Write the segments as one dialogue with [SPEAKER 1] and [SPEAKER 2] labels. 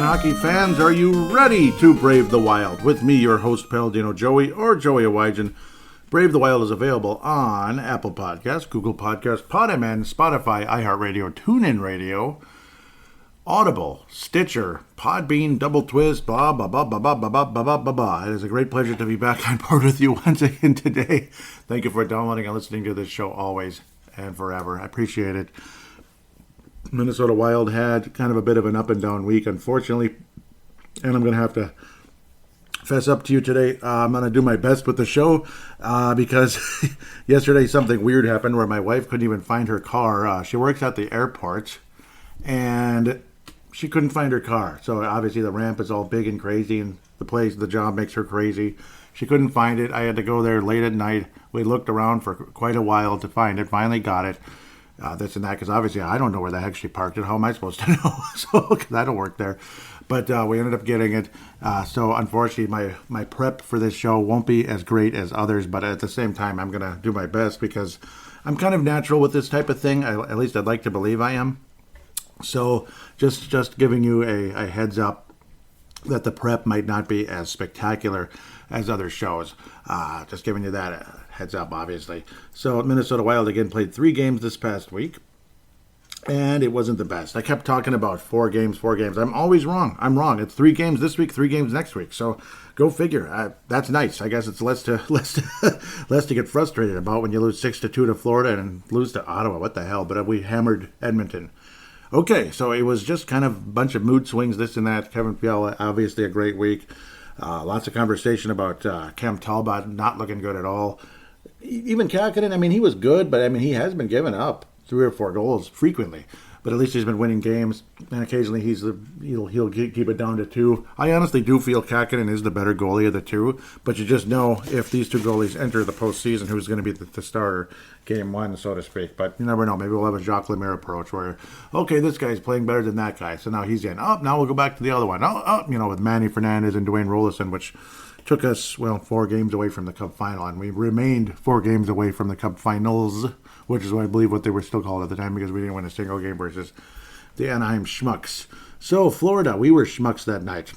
[SPEAKER 1] hockey fans, are you ready to brave the wild? With me, your host, Paladino Joey, or Joey Awajan. Brave the Wild is available on Apple Podcasts, Google Podcasts, Podman, Spotify, iHeartRadio, TuneIn Radio, Audible, Stitcher, Podbean, Double Twist, blah, blah, blah, blah, blah, blah, blah, blah, blah, blah. It is a great pleasure to be back on board with you once again today. Thank you for downloading and listening to this show always and forever. I appreciate it. Minnesota Wild had kind of a bit of an up and down week, unfortunately, and I'm going to have to fess up to you today. I'm going to do my best with the show because yesterday something weird happened where my wife couldn't even find her car. She works at the airport, and she couldn't find her car. So obviously the ramp is all big and crazy, and the job makes her crazy. She couldn't find it. I had to go there late at night. We looked around for quite a while to find it. Finally got it. This and that, because obviously I don't know where the heck she parked it. How am I supposed to know? So, because I don't work there. But we ended up getting it. So unfortunately, my prep for this show won't be as great as others. But at the same time, I'm going to do my best because I'm kind of natural with this type of thing. At least I'd like to believe I am. So just giving you a heads up that the prep might not be as spectacular as other shows. Just giving you that heads up, obviously. So Minnesota Wild again played 3 games this past week, and it wasn't the best. I kept talking about 4 games. I'm always wrong. I'm wrong. It's 3 games this week, 3 games next week. So go figure. That's nice. I guess it's less to get frustrated about when you lose 6-2 to Florida and lose to Ottawa. What the hell? But we hammered Edmonton. Okay, so it was just kind of a bunch of mood swings, this and that. Kevin Fiala, obviously a great week. Lots of conversation about Cam Talbot not looking good at all. Even Kakinen, I mean, he was good, but I mean, he has been giving up 3 or 4 goals frequently. But at least he's been winning games, and occasionally he'll keep it down to 2. I honestly do feel Kakinen is the better goalie of the 2, but you just know if these 2 goalies enter the postseason, who's going to be the starter game 1, so to speak. But you never know. Maybe we'll have a Jacques Lemaire approach where, okay, this guy's playing better than that guy, so now he's in. Oh, now we'll go back to the other one. With Manny Fernandez and Dwayne Rolison, which took us, 4 games away from the Cup final, and we remained 4 games away from the Cup finals, which is what I believe what they were still called at the time because we didn't win a single game versus the Anaheim Schmucks. So, Florida, we were Schmucks that night.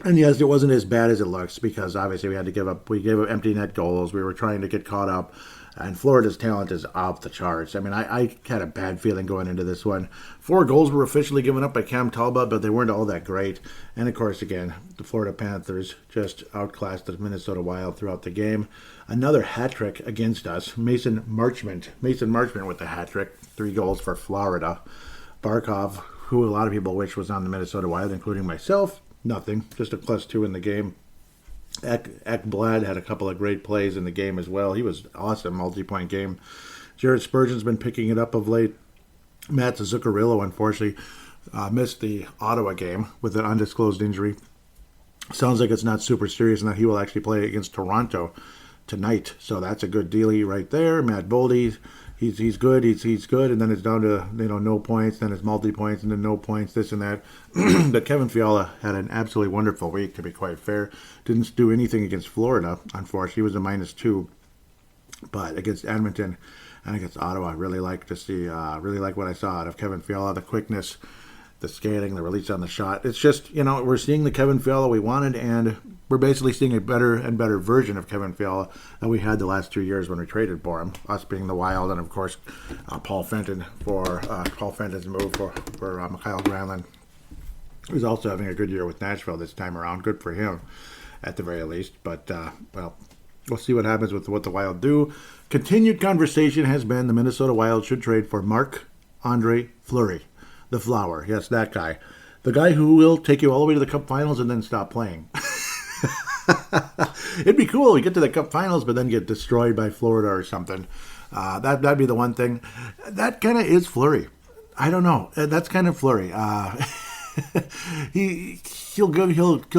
[SPEAKER 1] And yes, it wasn't as bad as it looks because obviously we gave up empty net goals. We were trying to get caught up. And Florida's talent is off the charts. I mean, I had a bad feeling going into this one. 4 goals were officially given up by Cam Talbot, but they weren't all that great. And, of course, again, the Florida Panthers just outclassed the Minnesota Wild throughout the game. Another hat trick against us. Mason Marchment with the hat trick. 3 goals for Florida. Barkov, who a lot of people wish was on the Minnesota Wild, including myself, nothing. Just a +2 in the game. Ekblad had a couple of great plays in the game as well. He was awesome, multi-point game. Jared Spurgeon's been picking it up of late. Matt Zuccarello, unfortunately, missed the Ottawa game with an undisclosed injury. Sounds like it's not super serious and that he will actually play against Toronto tonight. So that's a good dealie right there. Matt Boldy, he's good. He's good. And then it's down to no points. Then it's multi-points and then no points, this and that. But Kevin Fiala had an absolutely wonderful week, to be quite fair. Didn't do anything against Florida, unfortunately. He was a -2. But against Edmonton and against Ottawa, I really like what I saw out of Kevin Fiala. The quickness, the skating, the release on the shot. It's just, we're seeing the Kevin Fiala we wanted, and we're basically seeing a better and better version of Kevin Fiala that we had the last 2 years when we traded for him. Us being the Wild, and of course, Paul Fenton's move for Mikhail Granlund, who's also having a good year with Nashville this time around. Good for him, at the very least. But, we'll see what happens with what the Wild do. Continued conversation has been the Minnesota Wild should trade for Marc-Andre Fleury. The Flower. Yes, that guy. The guy who will take you all the way to the Cup Finals and then stop playing. It'd be cool. We get to the Cup Finals, but then get destroyed by Florida or something. That'd be the one thing. That kind of is Fleury. I don't know. That's kind of Fleury. He'll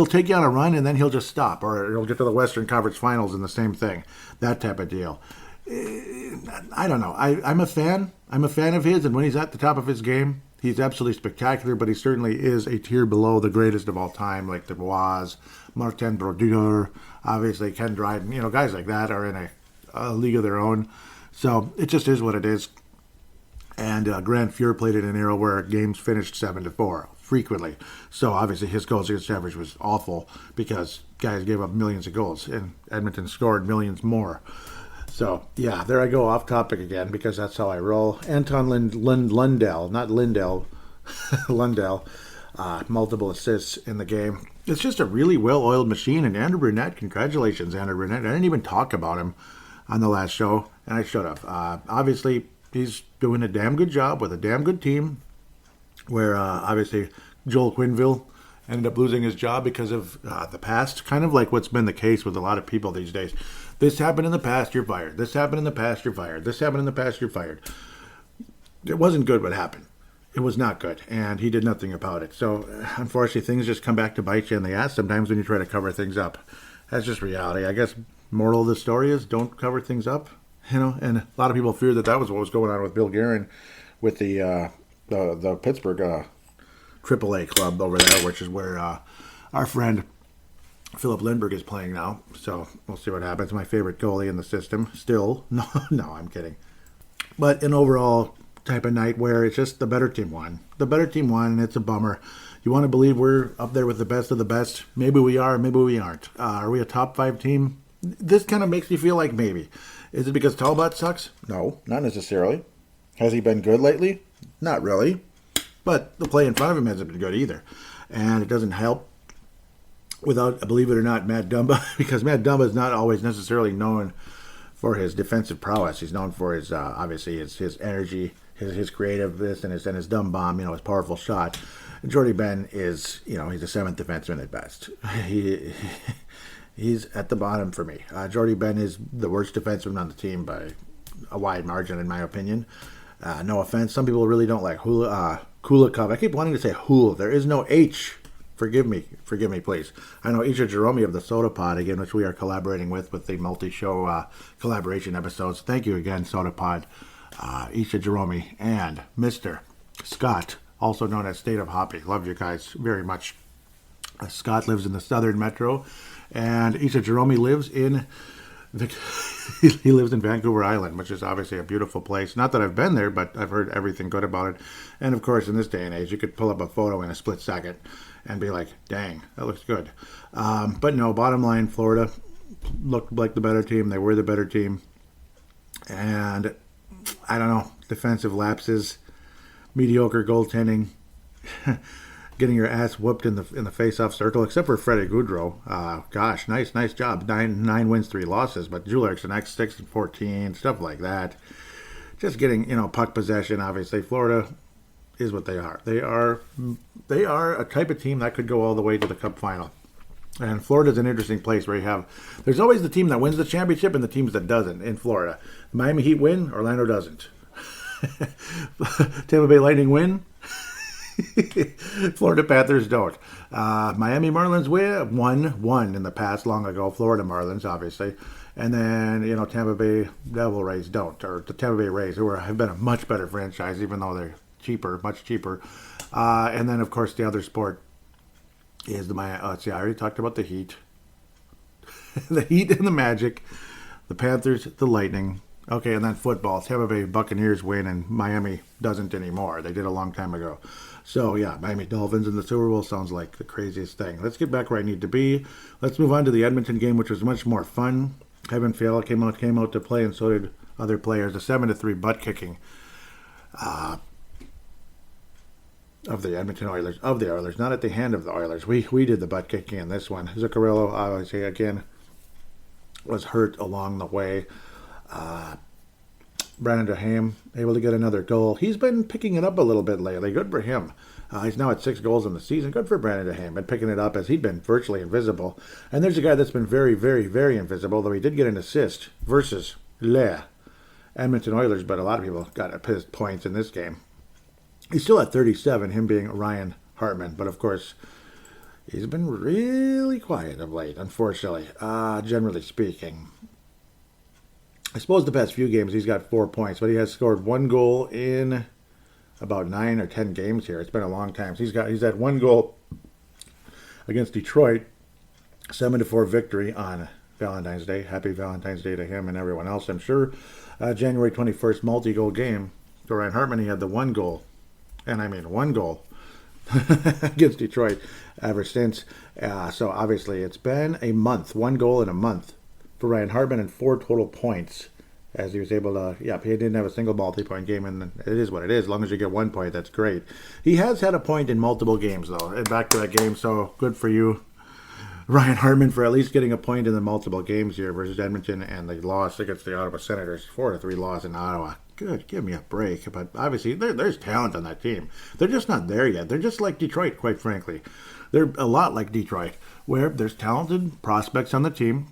[SPEAKER 1] take you on a run and then he'll just stop, or he'll get to the Western Conference Finals and the same thing. That type of deal. I don't know. I'm a fan. I'm a fan of his, and when he's at the top of his game, he's absolutely spectacular, but he certainly is a tier below the greatest of all time, like Dubois, Martin Brodeur, obviously Ken Dryden. Guys like that are in a league of their own. So it just is what it is. And Grant Fuhr played in an era where games finished 7-4. frequently. So obviously his goals against average was awful because guys gave up millions of goals and Edmonton scored millions more. So yeah, there I go off topic again because that's how I roll. Anton Lundell, not Lindell, Lundell, multiple assists in the game. It's just a really well-oiled machine. And Andrew Brunette, congratulations, Andrew Brunette. I didn't even talk about him on the last show, and I should have. Obviously, he's doing a damn good job with a damn good team, where obviously Joel Quenneville ended up losing his job because of the past, kind of like what's been the case with a lot of people these days. This happened in the past, you're fired. This happened in the past, you're fired. This happened in the past, you're fired. It wasn't good what happened. It was not good, and he did nothing about it. So, unfortunately, things just come back to bite you in the ass sometimes when you try to cover things up. That's just reality. I guess moral of the story is don't cover things up, and a lot of people fear that was what was going on with Bill Guerin with the Pittsburgh AAA club over there, which is where our friend Philip Lindbergh is playing now. So, we'll see what happens. My favorite goalie in the system still. No, I'm kidding. But an overall type of night where it's just the better team won. The better team won, and it's a bummer. You want to believe we're up there with the best of the best. Maybe we are, maybe we aren't. Are we a top 5 team? This kind of makes me feel like maybe. Is it because Talbot sucks? No, not necessarily. Has he been good lately? Not really. But the play in front of him hasn't been good either. And it doesn't help without, believe it or not, Matt Dumba, because Matt Dumba is not always necessarily known for his defensive prowess. He's known for his, obviously, his energy, his creativeness, and his dumb bomb, his powerful shot. And Jordy Ben is, he's a 7th defenseman at best. He's at the bottom for me. Jordy Ben is the worst defenseman on the team by a wide margin, in my opinion. No offense. Some people really don't like Kulikov. I keep wanting to say Hul. There is no H. Forgive me, please. I know Isha Jerome of the Soda Pod, again, which we are collaborating with the multi-show collaboration episodes. Thank you again, Soda Pod, Isha Jerome, and Mr. Scott, also known as State of Hoppy. Love you guys very much. Scott lives in the Southern Metro, and Isha Jerome lives in he lives in Vancouver Island, which is obviously a beautiful place. Not that I've been there, but I've heard everything good about it. And of course, in this day and age, you could pull up a photo in a split second and be like, dang, that looks good. But no, bottom line, Florida looked like the better team. They were the better team. And I don't know, defensive lapses, mediocre goaltending, getting your ass whooped in the face-off circle, except for Freddie Gaudreau. Gosh, nice job. 9 wins, 3 losses. But Jules Eriksson, 6-14, stuff like that. Just getting, puck possession, obviously. Florida is what they are. They are a type of team that could go all the way to the Cup final. And Florida's an interesting place where there's always the team that wins the championship and the teams that doesn't in Florida. The Miami Heat win, Orlando doesn't. Tampa Bay Lightning win, Florida Panthers don't. Miami Marlins won in the past long ago. Florida Marlins, obviously. And then, Tampa Bay Devil Rays don't. Or the Tampa Bay Rays, who have been a much better franchise, even though they're much cheaper. And then, of course, the other sport is I already talked about the Heat. The Heat and the Magic. The Panthers, the Lightning. Okay, and then football. Tampa Bay Buccaneers win, and Miami doesn't anymore. They did a long time ago. So, yeah, Miami Dolphins in the Super Bowl sounds like the craziest thing. Let's get back where I need to be. Let's move on to the Edmonton game, which was much more fun. Kevin Fiala came out to play, and so did other players. A 7-3 butt kicking of the Edmonton Oilers. Of the Oilers, not at the hand of the Oilers. We did the butt kicking in this one. Zuccarello, obviously, again, was hurt along the way. Brandon Dehame able to get another goal. He's been picking it up a little bit lately. Good for him. He's now at 6 goals in the season. Good for Brandon Dehame. Been picking it up as he'd been virtually invisible. And there's a guy that's been very, very, very invisible, though he did get an assist versus Le Edmonton Oilers, but a lot of people got his points in this game. He's still at 37, him being Ryan Hartman. But, of course, he's been really quiet of late, unfortunately, generally speaking. I suppose the past few games he's got 4 points, but he has scored 1 goal in about 9 or 10 games here. It's been a long time. So he's had 1 goal against Detroit, 7-4 victory on Valentine's Day. Happy Valentine's Day to him and everyone else, I'm sure. January 21st multi-goal game. For Ryan Hartman, he had the 1 goal. And I mean 1 goal. against Detroit ever since. So obviously it's been a month, 1 goal in a month for Ryan Hartman and 4 total points as he was able to, he didn't have a single multi-point game, and it is what it is. As long as you get 1 point, that's great. He has had a point in multiple games, though, and back to that game, so good for you, Ryan Hartman, for at least getting a point in the multiple games here versus Edmonton, and the loss against the Ottawa Senators, 4-3 loss in Ottawa. Good, give me a break. But obviously, there's talent on that team. They're just not there yet. They're just like Detroit, quite frankly. They're a lot like Detroit, where there's talented prospects on the team.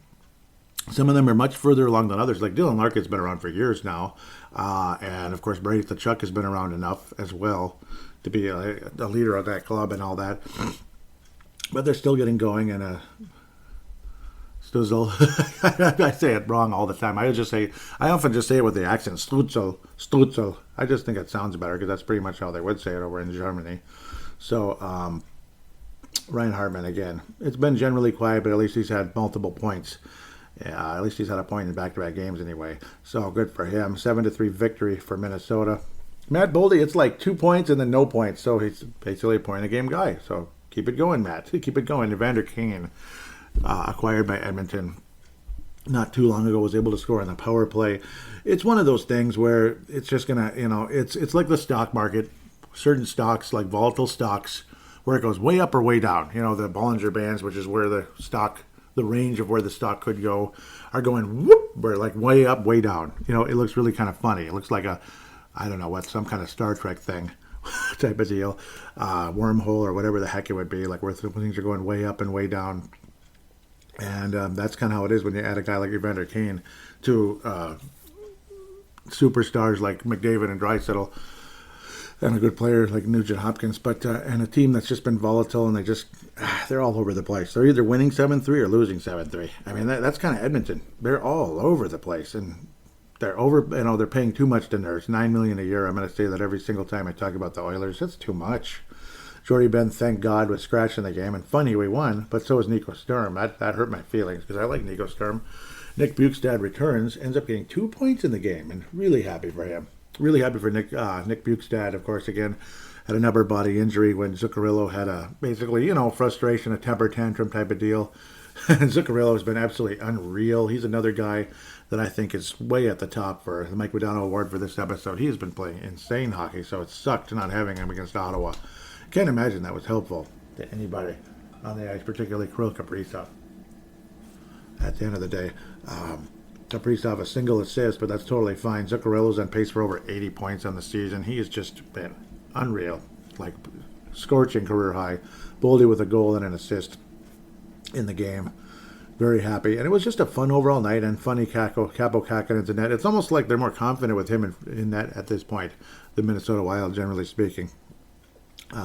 [SPEAKER 1] Some of them are much further along than others. Like Dylan Larkin's been around for years now. And, of course, Brady Tkachuk has been around enough as well to be a leader of that club and all that. But they're still getting going, and Stutzel. I say it wrong all the time. I often just say it with the accent, Stutzel. I just think it sounds better because that's pretty much how they would say it over in Germany. So, Ryan Hartman, again, it's been generally quiet, but at least he's had multiple points. Yeah, at least he's had a point in back-to-back games anyway. So good for him. 7-3 victory for Minnesota. Matt Boldy, it's like 2 points and then no points. So he's basically a point-a-game guy. So keep it going, Matt. Keep it going. Evander Kane, acquired by Edmonton not too long ago, was able to score on the power play. It's one of those things where it's just going to, it's like the stock market. Certain stocks, like volatile stocks, where it goes way up or way down. The Bollinger Bands, which is where the range of where the stock could go, are going whoop, where like way up, way down. It looks really kind of funny. It looks like some kind of Star Trek thing type of deal, wormhole or whatever the heck it would be, like where things are going way up and way down. And that's kind of how it is when you add a guy like Evander Kane to superstars like McDavid and Draisaitl, and a good player like Nugent Hopkins, but and a team that's just been volatile, and they're all over the place. They're either winning 7-3 or losing 7-3. I mean, that's kind of Edmonton. They're all over the place, and they're over. They're paying too much to Nurse, $9 million a year. I'm going to say that every single time I talk about the Oilers. That's too much. Jordy Ben, thank God, was scratched in the game, and funny we won, but so was Nico Sturm. That hurt my feelings because I like Nico Sturm. Nick Bukestad returns, ends up getting 2 points in the game, and really happy for him. Really happy for Nick Bukestad, of course, again, had an upper body injury when Zuccarello had basically, frustration, a temper tantrum type of deal. And Zuccarello has been absolutely unreal. He's another guy that I think is way at the top for the Mike Modano Award for this episode. He has been playing insane hockey, so it sucked not having him against Ottawa. Can't imagine that was helpful to anybody on the ice, particularly Kirill Kaprizov. At the end of the day, Kaprizov a single assist, but that's totally fine. Zuccarello's on pace for over 80 points on the season. He has just been unreal, like scorching career high. Boldy with a goal and an assist in the game. Very happy. And it was just a fun overall night, and funny Capo Kakanen's in net. It's almost like they're more confident with him in net at this point, the Minnesota Wild, generally speaking.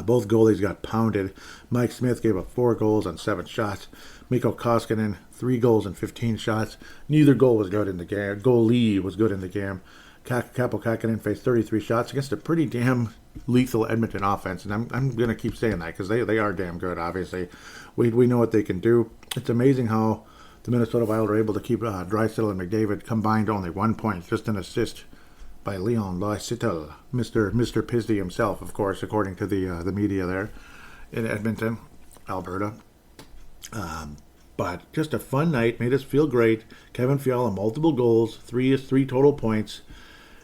[SPEAKER 1] Both goalies got pounded. Mike Smith gave up 4 goals on 7 shots. Mikko Koskinen, 3 goals and 15 shots. Neither goal was good in the game. Goalie was good in the game. Capo Kakinen faced 33 shots against a pretty damn lethal Edmonton offense. And I'm going to keep saying that because they are damn good, obviously. We know what they can do. It's amazing how the Minnesota Wild are able to keep Draisaitl and McDavid combined only 1 point, just an assist by Leon Draisaitl, Mr. Pizzey himself, of course, according to the media there in Edmonton, Alberta. But just a fun night, made us feel great. Kevin Fiala, multiple goals, 3 total points.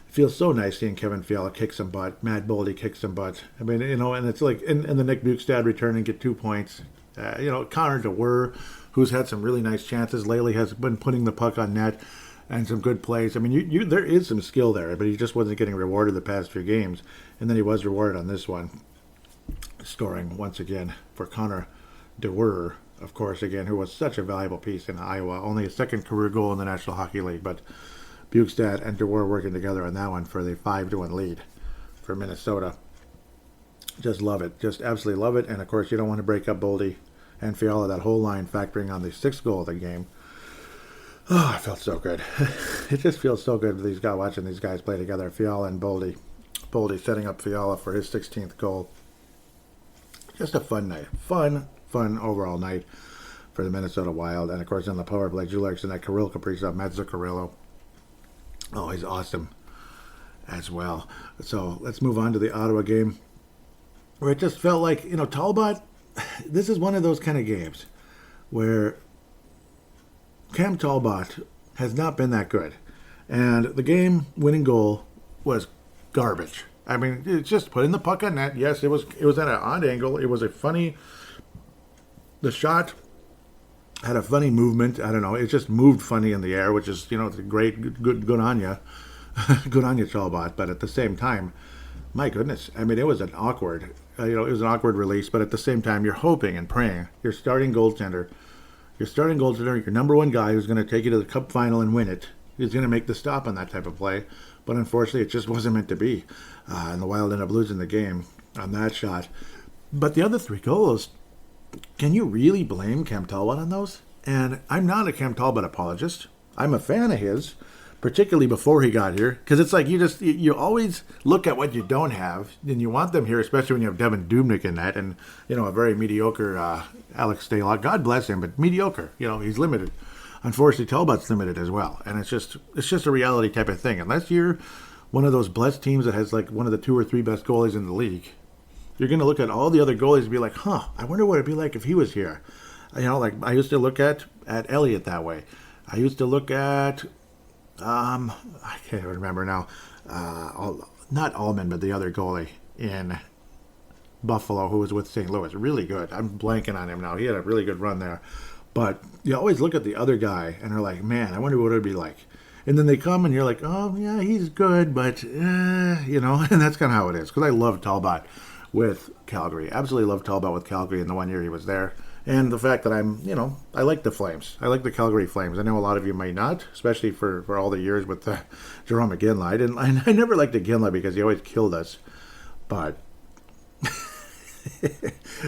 [SPEAKER 1] It feels so nice seeing Kevin Fiala kick some butt. Matt Boldy kick some butt. I mean, and it's like, and the Nick Bukestad return and get 2 points. Connor DeWer, who's had some really nice chances lately, has been putting the puck on net and some good plays. I mean, there is some skill there, but he just wasn't getting rewarded the past few games. And then he was rewarded on this one, scoring once again for Connor DeWer, of course, again, who was such a valuable piece in Iowa. Only a second career goal in the National Hockey League, but Bukestad and DeWer working together on that one for the 5-1 lead for Minnesota. Just love it. Just absolutely love it. And, of course, you don't want to break up Boldy and Fiala, that whole line factoring on the 6th goal of the game. Oh, it felt so good. It just feels so good watching these guys play together, Fiala and Boldy. Boldy setting up Fiala for his 16th goal. Just a fun night. Fun overall night for the Minnesota Wild. And, of course, on the power play, Jules Eriksson, that Kirill Kaprizov, Matt Zuccarello. Oh, he's awesome as well. So let's move on to the Ottawa game. where it just felt like, Talbot, this is one of those kind of games where Cam Talbot has not been that good. And the game-winning goal was garbage. I mean, it's just putting the puck on net. Yes, it was at an odd angle. It was the shot had a funny movement. I don't know. It just moved funny in the air, which is, it's a great, good on you. Good on you, Talbot. But at the same time, my goodness. I mean, it was an awkward, it was an awkward release. But at the same time, you're hoping and praying. Your starting goaltender, your number one guy who's going to take you to the cup final and win it, is going to make the stop on that type of play. But unfortunately, it just wasn't meant to be. And the Wild ended up losing the game on that shot. But the other 3 goals, can you really blame Cam Talbot on those? And I'm not a Cam Talbot apologist. I'm a fan of his, particularly before he got here. Because it's like you always look at what you don't have, and you want them here, especially when you have Devin Dubnyk in that, and, a very mediocre Alex Stalock. God bless him, but mediocre. He's limited. Unfortunately, Talbot's limited as well, and it's just a reality type of thing. Unless you're one of those blessed teams that has like one of the 2 or 3 best goalies in the league, you're going to look at all the other goalies and be like, I wonder what it'd be like if he was here. Like I used to look at Elliott that way. I used to look at, I can't remember now, not Allman, but the other goalie in Buffalo who was with St. Louis. Really good. I'm blanking on him now. He had a really good run there. But you always look at the other guy and are like, man, I wonder what it would be like. And then they come and you're like, oh, yeah, he's good, but, and that's kind of how it is. Because I love Talbot with Calgary. Absolutely love Talbot with Calgary in the 1 year he was there. And the fact that I like the Flames. I like the Calgary Flames. I know a lot of you might not, especially for all the years with Jerome McGinley. I never liked McGinley because he always killed us. But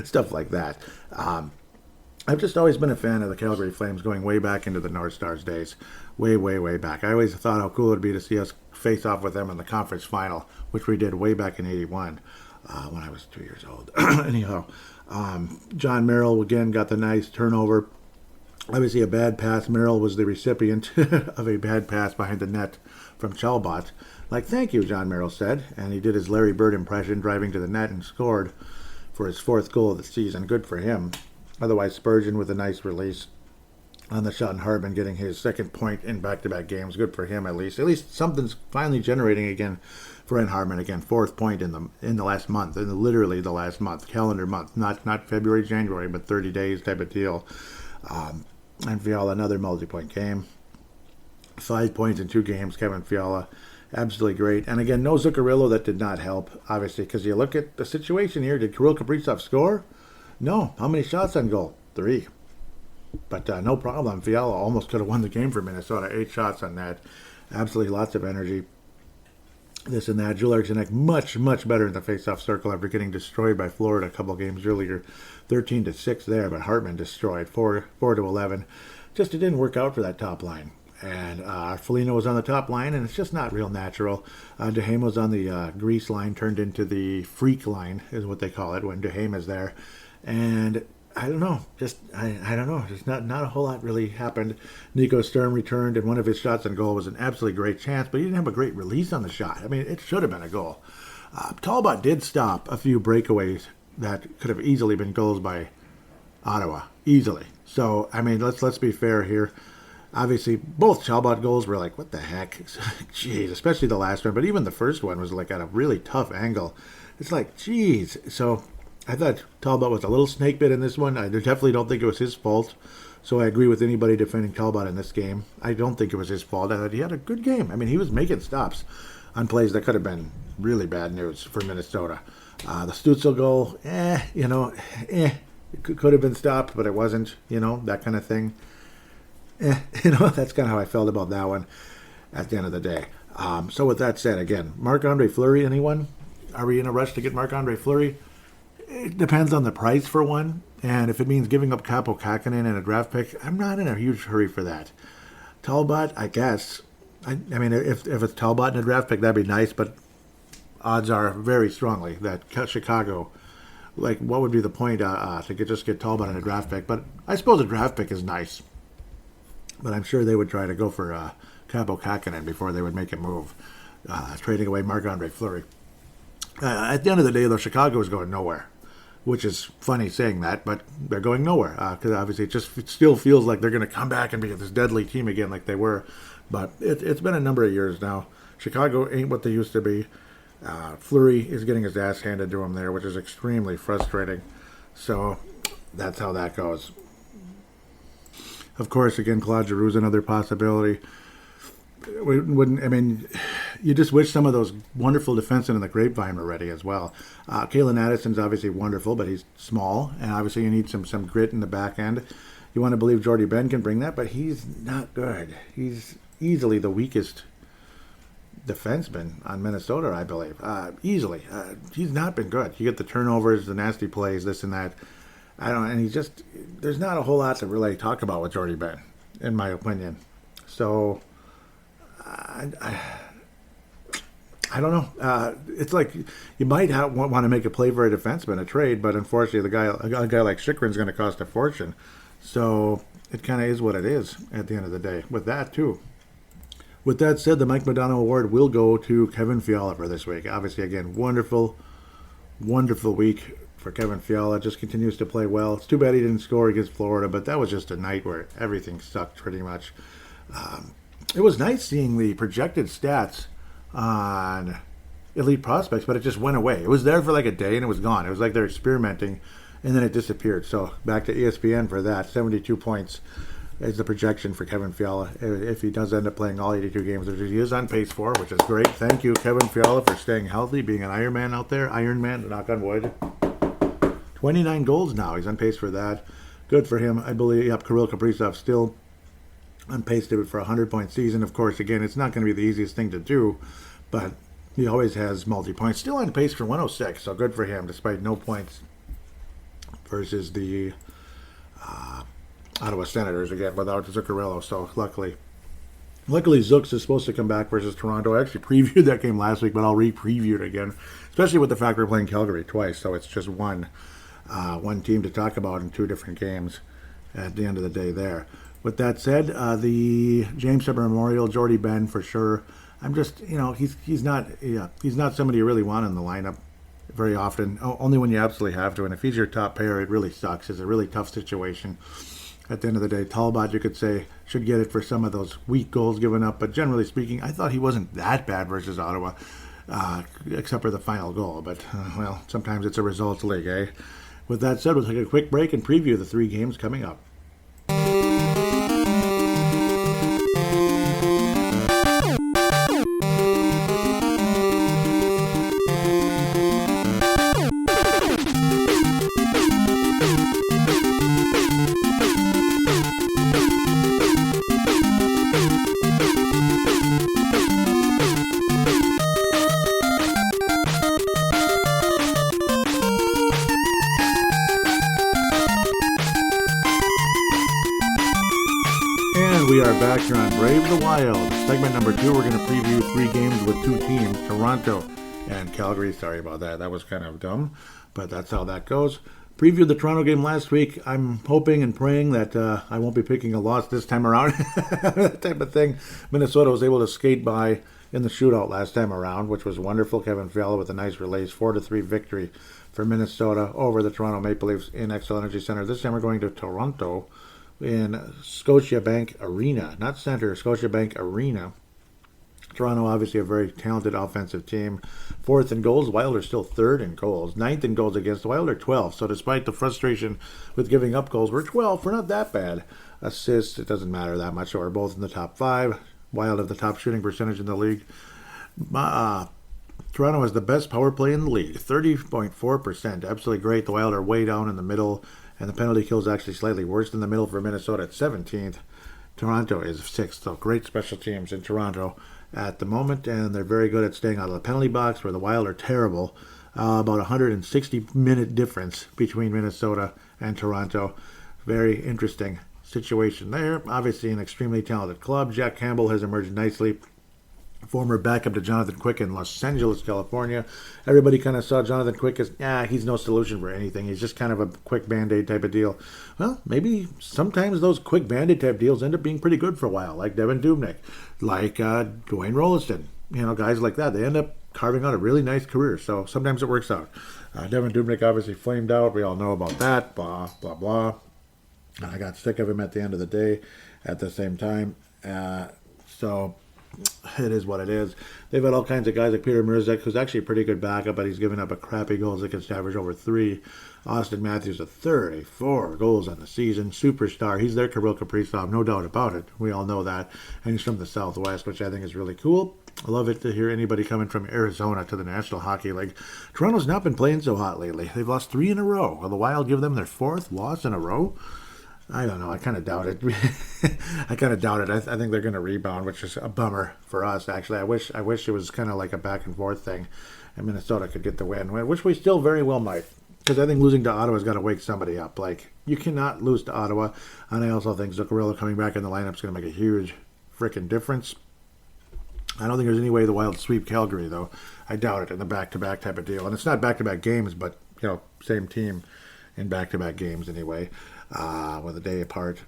[SPEAKER 1] stuff like that. I've just always been a fan of the Calgary Flames going way back into the North Stars days. Way, way, way back. I always thought how cool it would be to see us face off with them in the conference final, which we did way back in 81 when I was 2 years old. Anyhow, John Merrill, again, got the nice turnover. Obviously a bad pass. Merrill was the recipient of a bad pass behind the net from Talbot. Like, thank you, John Merrill said. And he did his Larry Bird impression, driving to the net and scored for his 4th goal of the season. Good for him. Otherwise, Spurgeon with a nice release on the shot, and Harbin getting his 2nd point in back-to-back games. Good for him, at least. At least something's finally generating again for Ed Harbin. Again, 4th point in the last month, literally the last month, calendar month, not February, January, but 30 days type of deal. And Fiala, another multi-point game. 5 points in 2 games, Kevin Fiala. Absolutely great. And again, no Zuccarello. That did not help, obviously, because you look at the situation here. Did Kirill Kaprizov score? No. How many shots on goal? 3. But no problem. Fiala almost could have won the game for Minnesota. 8 shots on that. Absolutely lots of energy. This and that. Joel Eriksson much, much better in the face-off circle after getting destroyed by Florida a couple games earlier. 13-6 there, but Hartman destroyed. 4-11. Just it didn't work out for that top line. And Foligno was on the top line, and it's just not real natural. Duhaime was on the grease line, turned into the freak line, is what they call it, when Duhaime is there. And I don't know. I don't know. Just not a whole lot really happened. Nico Sturm returned, and one of his shots on goal was an absolutely great chance, but he didn't have a great release on the shot. I mean, it should have been a goal. Talbot did stop a few breakaways that could have easily been goals by Ottawa. Easily. So, I mean, let's be fair here. Obviously, both Talbot goals were like, what the heck? Jeez, especially the last one. But even the first one was like at a really tough angle. It's like, jeez. So I thought Talbot was a little snake bit in this one. I definitely don't think it was his fault. So I agree with anybody defending Talbot in this game. I don't think it was his fault. I thought he had a good game. I mean, he was making stops on plays that could have been really bad news for Minnesota. The Stützle goal, it could have been stopped, but it wasn't, that kind of thing. That's kind of how I felt about that one at the end of the day. So with that said, again, Marc-Andre Fleury, anyone? Are we in a rush to get Marc-Andre Fleury? It depends on the price for one. And if it means giving up Kaapo Kähkönen and a draft pick, I'm not in a huge hurry for that. Talbot, I guess. I mean, if it's Talbot and a draft pick, that'd be nice. But odds are very strongly that Chicago, what would be the point to just get Talbot and a draft pick? But I suppose a draft pick is nice. But I'm sure they would try to go for Kaapo Kähkönen before they would make a move, trading away Marc-Andre Fleury. At the end of the day, though, Chicago is going nowhere, which is funny saying that, but they're going nowhere because obviously it still feels like they're going to come back and be this deadly team again like they were. But it's been a number of years now. Chicago ain't what they used to be. Fleury is getting his ass handed to him there, which is extremely frustrating. So that's how that goes. Of course, again, Claude Giroux is another possibility. You just wish some of those wonderful defensemen in the grapevine were ready as well. Kalen Addison's obviously wonderful, but he's small, and obviously you need some grit in the back end. You want to believe Jordy Ben can bring that, but he's not good. He's easily the weakest defenseman on Minnesota, I believe. Easily. He's not been good. You get the turnovers, the nasty plays, this and that. There's not a whole lot to really talk about with Jordy Ben, in my opinion. So, I don't know. It's like you might want to make a play for a defenseman, a trade, but unfortunately, a guy like Chychrun's going to cost a fortune. So it kind of is what it is at the end of the day. With that too. With that said, the Mike Modano Award will go to Kevin Fiala for this week. Obviously, again, wonderful week for Kevin Fiala. Just continues to play well. It's too bad he didn't score against Florida, but that was just a night where everything sucked pretty much. It was nice seeing the projected stats on Elite Prospects, but it just went away. It was there for like a day and it was gone. It was like they're experimenting and then it disappeared. So back to ESPN for that. 72 points is the projection for Kevin Fiala if he does end up playing all 82 games, which he is on pace for, which is great. Thank you, Kevin Fiala, for staying healthy, being an Iron Man out there. Iron Man, knock on wood. 29 goals now. He's on pace for that. Good for him. I believe, Kirill Kaprizov still on pace for a 100-point season. Of course, again, it's not going to be the easiest thing to do, but he always has multi-points. Still on pace for 106, so good for him, despite no points versus the Ottawa Senators, again, without Zuccarello. So luckily Zooks is supposed to come back versus Toronto. I actually previewed that game last week, but I'll re-preview it again, especially with the fact we're playing Calgary twice, so it's just one team to talk about in two different games at the end of the day there. With that said, the James Tepper Memorial, Jordy Ben for sure. I'm just, he's not somebody you really want in the lineup very often, only when you absolutely have to. And if he's your top pair, it really sucks. It's a really tough situation. At the end of the day, Talbot, you could say, should get it for some of those weak goals given up. But generally speaking, I thought he wasn't that bad versus Ottawa, except for the final goal. But, sometimes it's a results league, eh? With that said, we'll take a quick break and preview the three games coming up. We are back here on Brave the Wild. Segment number 2, we're going to preview three games with two teams, Toronto and Calgary. Sorry about that. That was kind of dumb, but that's how that goes. Previewed the Toronto game last week. I'm hoping and praying that I won't be picking a loss this time around. That type of thing. Minnesota was able to skate by in the shootout last time around, which was wonderful. Kevin Fiala with a nice release. 4-3 victory for Minnesota over the Toronto Maple Leafs in Xcel Energy Center. This time we're going to Toronto in Scotiabank Arena, not Center, Scotiabank Arena. Toronto, obviously a very talented offensive team. 4th in goals, Wild are still 3rd in goals. 9th in goals against, the Wild are 12th. So despite the frustration with giving up goals, we're 12th. We're not that bad. Assists, it doesn't matter that much. So we're both in the top 5. Wild have the top shooting percentage in the league. Toronto has the best power play in the league, 30.4%. Absolutely great. The Wild are way down in the middle. And the penalty kill is actually slightly worse than the middle for Minnesota at 17th. Toronto is 6th. So great special teams in Toronto at the moment. And they're very good at staying out of the penalty box, where the Wild are terrible. About 160-minute difference between Minnesota and Toronto. Very interesting situation there. Obviously an extremely talented club. Jack Campbell has emerged nicely. Former backup to Jonathan Quick in Los Angeles, California. Everybody kind of saw Jonathan Quick as, he's no solution for anything. He's just kind of a quick Band-Aid type of deal. Well, maybe sometimes those quick Band-Aid type deals end up being pretty good for a while, like Devin Dubnyk, like Dwayne Rolliston. Guys like that. They end up carving out a really nice career. So sometimes it works out. Devin Dubnyk obviously flamed out. We all know about that. Blah, blah, blah. I got sick of him at the end of the day at the same time. So it is what it is. They've had all kinds of guys like Peter Mrazek, who's actually a pretty good backup, but he's given up a crappy goals against average over 3. Austin Matthews, a 34 goals on the season. Superstar. He's their Kirill Kaprizov, no doubt about it. We all know that. And he's from the Southwest, which I think is really cool. I love it to hear anybody coming from Arizona to the National Hockey League. Toronto's not been playing so hot lately. They've lost 3 in a row. Will the Wild give them their 4th loss in a row? I don't know. I kind of doubt it. I kind of doubt it. I think they're going to rebound, which is a bummer for us, actually. I wish it was kind of like a back-and-forth thing, and Minnesota could get the win, which we still very well might, because I think losing to Ottawa's got to wake somebody up. Like, you cannot lose to Ottawa, and I also think Zuccarello coming back in the lineup is going to make a huge freaking difference. I don't think there's any way the Wild sweep Calgary, though. I doubt it in the back-to-back type of deal. And it's not back-to-back games, but, same team in back-to-back games anyway. With a day apart.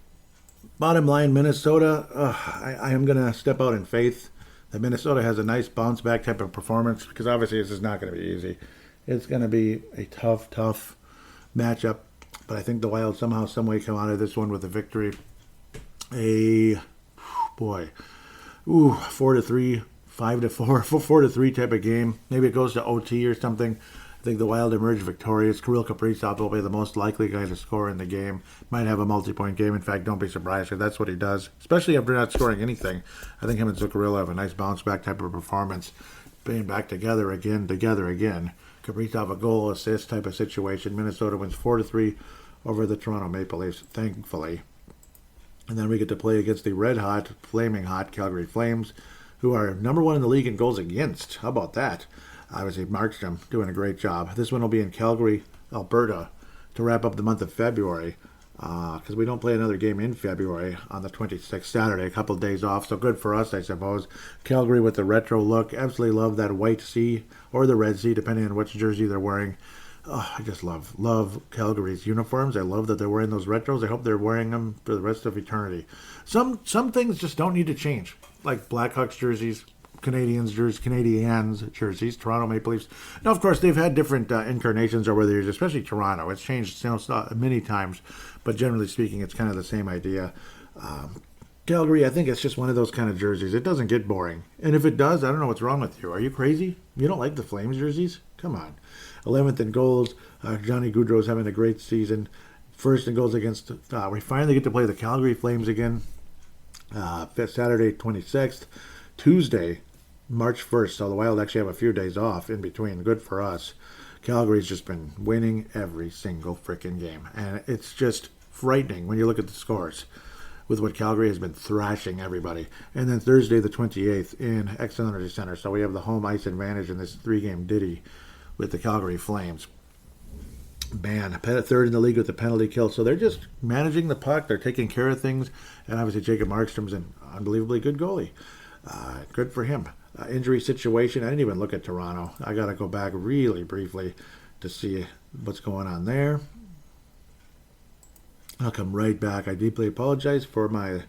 [SPEAKER 1] Bottom line, Minnesota, I am going to step out in faith that Minnesota has a nice bounce back type of performance, because obviously this is not going to be easy. It's going to be a tough matchup, but I think the Wild somehow, some way come out of this one with a victory. 4-3, 5-4, 4-3 type of game. Maybe it goes to OT or something. I think the Wild emerged victorious. Kirill Kaprizov will be the most likely guy to score in the game. Might have a multi-point game. In fact, don't be surprised, because that's what he does, especially after not scoring anything. I think him and Zuccarello have a nice bounce-back type of performance. Being back together again. Kaprizov a goal, assist type of situation. Minnesota wins 4-3 over the Toronto Maple Leafs, thankfully. And then we get to play against the red-hot, flaming hot Calgary Flames, who are number 1 in the league in goals against. How about that? Obviously, Markstrom doing a great job. This one will be in Calgary, Alberta, to wrap up the month of February, because we don't play another game in February on the 26th, Saturday, a couple of days off, so good for us, I suppose. Calgary with the retro look. Absolutely love that white C, or the red C, depending on which jersey they're wearing. I just love Calgary's uniforms. I love that they're wearing those retros. I hope they're wearing them for the rest of eternity. Some things just don't need to change, like Blackhawks jerseys, Canadians jerseys, Toronto Maple Leafs. Now, of course, they've had different incarnations over the years, especially Toronto. It's changed many times, but generally speaking, it's kind of the same idea. Calgary, I think it's just one of those kind of jerseys. It doesn't get boring. And if it does, I don't know what's wrong with you. Are you crazy? You don't like the Flames jerseys? Come on. 11th in goals. Johnny Gaudreau's having a great season. First in goals against... we finally get to play the Calgary Flames again. Saturday, 26th. Tuesday, March 1st. So the Wild actually have a few days off in between. Good for us. Calgary's just been winning every single freaking game. And it's just frightening when you look at the scores with what Calgary has been thrashing everybody. And then Thursday, the 28th, in Xcel Energy Center. So we have the home ice advantage in this 3-game ditty with the Calgary Flames. Man, third in the league with the penalty kill. So they're just managing the puck. They're taking care of things. And obviously Jacob Markstrom's an unbelievably good goalie. Good for him. Injury situation, I didn't even look at Toronto. I got to go back really briefly to see what's going on there. I'll come right back. I deeply apologize for my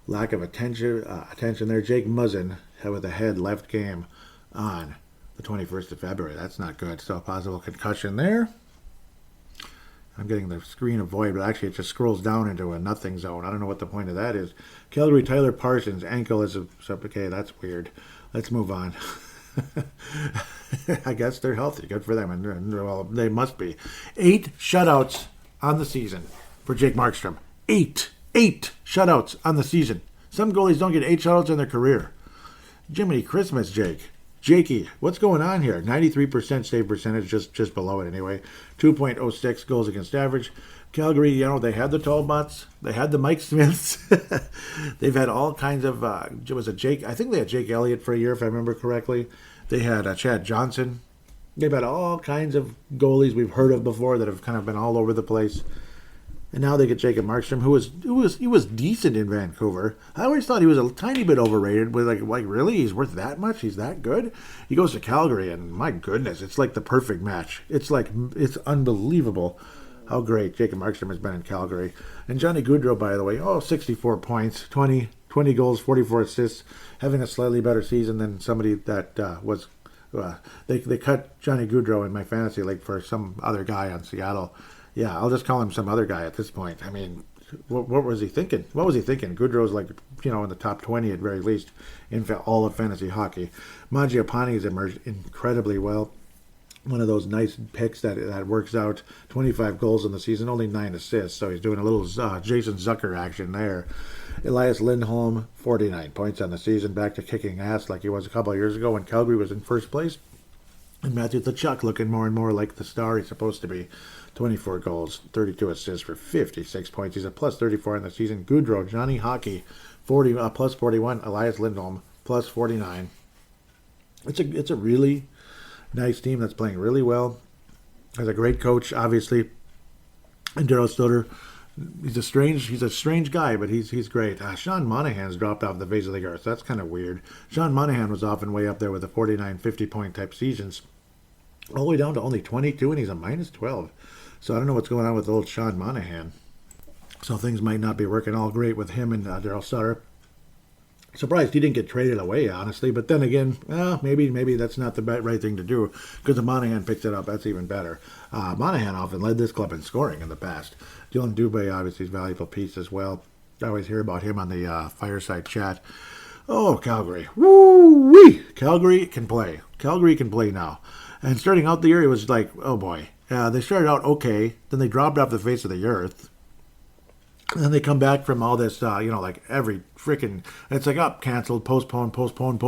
[SPEAKER 1] lack of attention there. Jake Muzzin with a head left game on the 21st of February. That's not good. So a possible concussion there. I'm getting the screen avoid, but actually it just scrolls down into a nothing zone. I don't know what the point of that is. Calgary Tyler Parsons, ankle is okay, that's weird. Let's move on. I guess they're healthy. Good for them. And well, they must be. 8 shutouts on the season for Jake Markstrom. 8 shutouts on the season. Some goalies don't get 8 shutouts in their career. Jiminy Christmas, Jake. Jakey, what's going on here? 93% save percentage, just below it anyway. 2.06 goals against average. Calgary, they had the Talbots. They had the Mike Smiths. They've had all kinds of, I think they had Jake Elliott for a year, if I remember correctly. They had Chad Johnson. They've had all kinds of goalies we've heard of before that have kind of been all over the place. And now they get Jacob Markstrom, who was decent in Vancouver. I always thought he was a tiny bit overrated. With like really, he's worth that much? He's that good? He goes to Calgary, and my goodness, it's like the perfect match. It's unbelievable how great Jacob Markstrom has been in Calgary. And Johnny Gaudreau, by the way, 64 points, 20 goals, 44 assists, having a slightly better season than somebody that was They cut Johnny Gaudreau in my fantasy league for some other guy on Seattle. Yeah, I'll just call him some other guy at this point. I mean, what was he thinking? What was he thinking? Gaudreau's like, in the top 20 at very least in all of fantasy hockey. Mangiapane has emerged incredibly well. One of those nice picks that works out. 25 goals in the season, only 9 assists, so he's doing a little Jason Zucker action there. Elias Lindholm, 49 points on the season, back to kicking ass like he was a couple of years ago when Calgary was in first place. And Matthew Tkachuk looking more and more like the star he's supposed to be. 24 goals, 32 assists for 56 points. He's a plus 34 in the season. Gaudreau, Johnny Hockey, plus 41. Elias Lindholm, plus 49. It's a really nice team that's playing really well. Has a great coach, obviously. And Darryl Sutter, he's a strange guy, but he's great. Sean Monahan's dropped off the face of the earth. That's kind of weird. Sean Monahan was often way up there with the 49, 50 point type seasons, all the way down to only 22, and he's a minus 12. So I don't know what's going on with old Sean Monahan. So things might not be working all great with him and Darryl Sutter. Surprised he didn't get traded away, honestly. But then again, maybe that's not the right thing to do, because if Monahan picks it up, that's even better. Monahan often led this club in scoring in the past. Dylan Dubé, obviously, is a valuable piece as well. I always hear about him on the fireside chat. Oh, Calgary. Woo-wee! Calgary can play. Calgary can play now. And starting out the year, it was like, oh boy. They started out okay. Then they dropped off the face of the earth. And then they come back from all this, like every freaking, it's like canceled, postponed.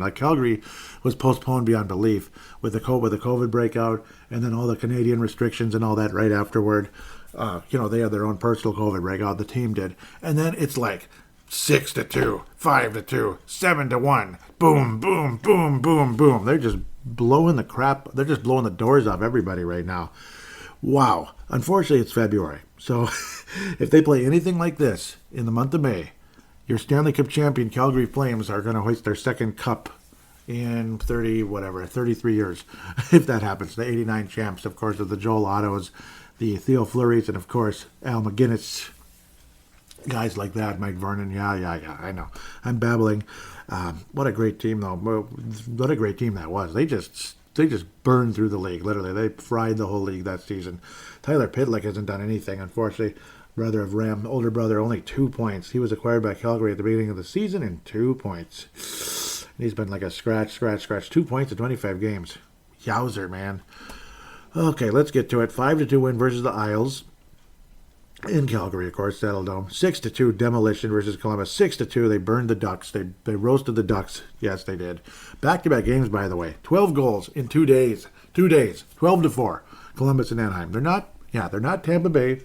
[SPEAKER 1] Like Calgary was postponed beyond belief with the COVID breakout, and then all the Canadian restrictions and all that right afterward. They had their own personal COVID breakout, the team did. And then it's like 6-2, 5-2, 7-1, boom, boom, boom, boom, boom. They're just blowing the doors off everybody right now. Wow. Unfortunately, it's February. So if they play anything like this in the month of May, your Stanley Cup champion Calgary Flames are going to hoist their second cup in 33 years. If that happens. The 89 champs, of course, of the Joel Ottos, the Theo Fleury's, and of course, Al McGinnis. Guys like that, Mike Vernon. Yeah, I know. I'm babbling. What a great team, though. What a great team that was. They just burned through the league, literally. They fried the whole league that season. Tyler Pitlick hasn't done anything, unfortunately. Brother of Ram, older brother, only 2 points. He was acquired by Calgary at the beginning of the season in 2 points. And he's been like a scratch. 2 points in 25 games. Yowzer, man. Okay, let's get to it. 5-2 win versus the Isles. In Calgary, of course, Saddledome. 6-2 demolition versus Columbus. 6-2, they burned the Ducks. They roasted the Ducks. Yes, they did. Back-to-back games, by the way. 12 goals in 2 days. 2 days. 12-4. Columbus and Anaheim. They're not Tampa Bay.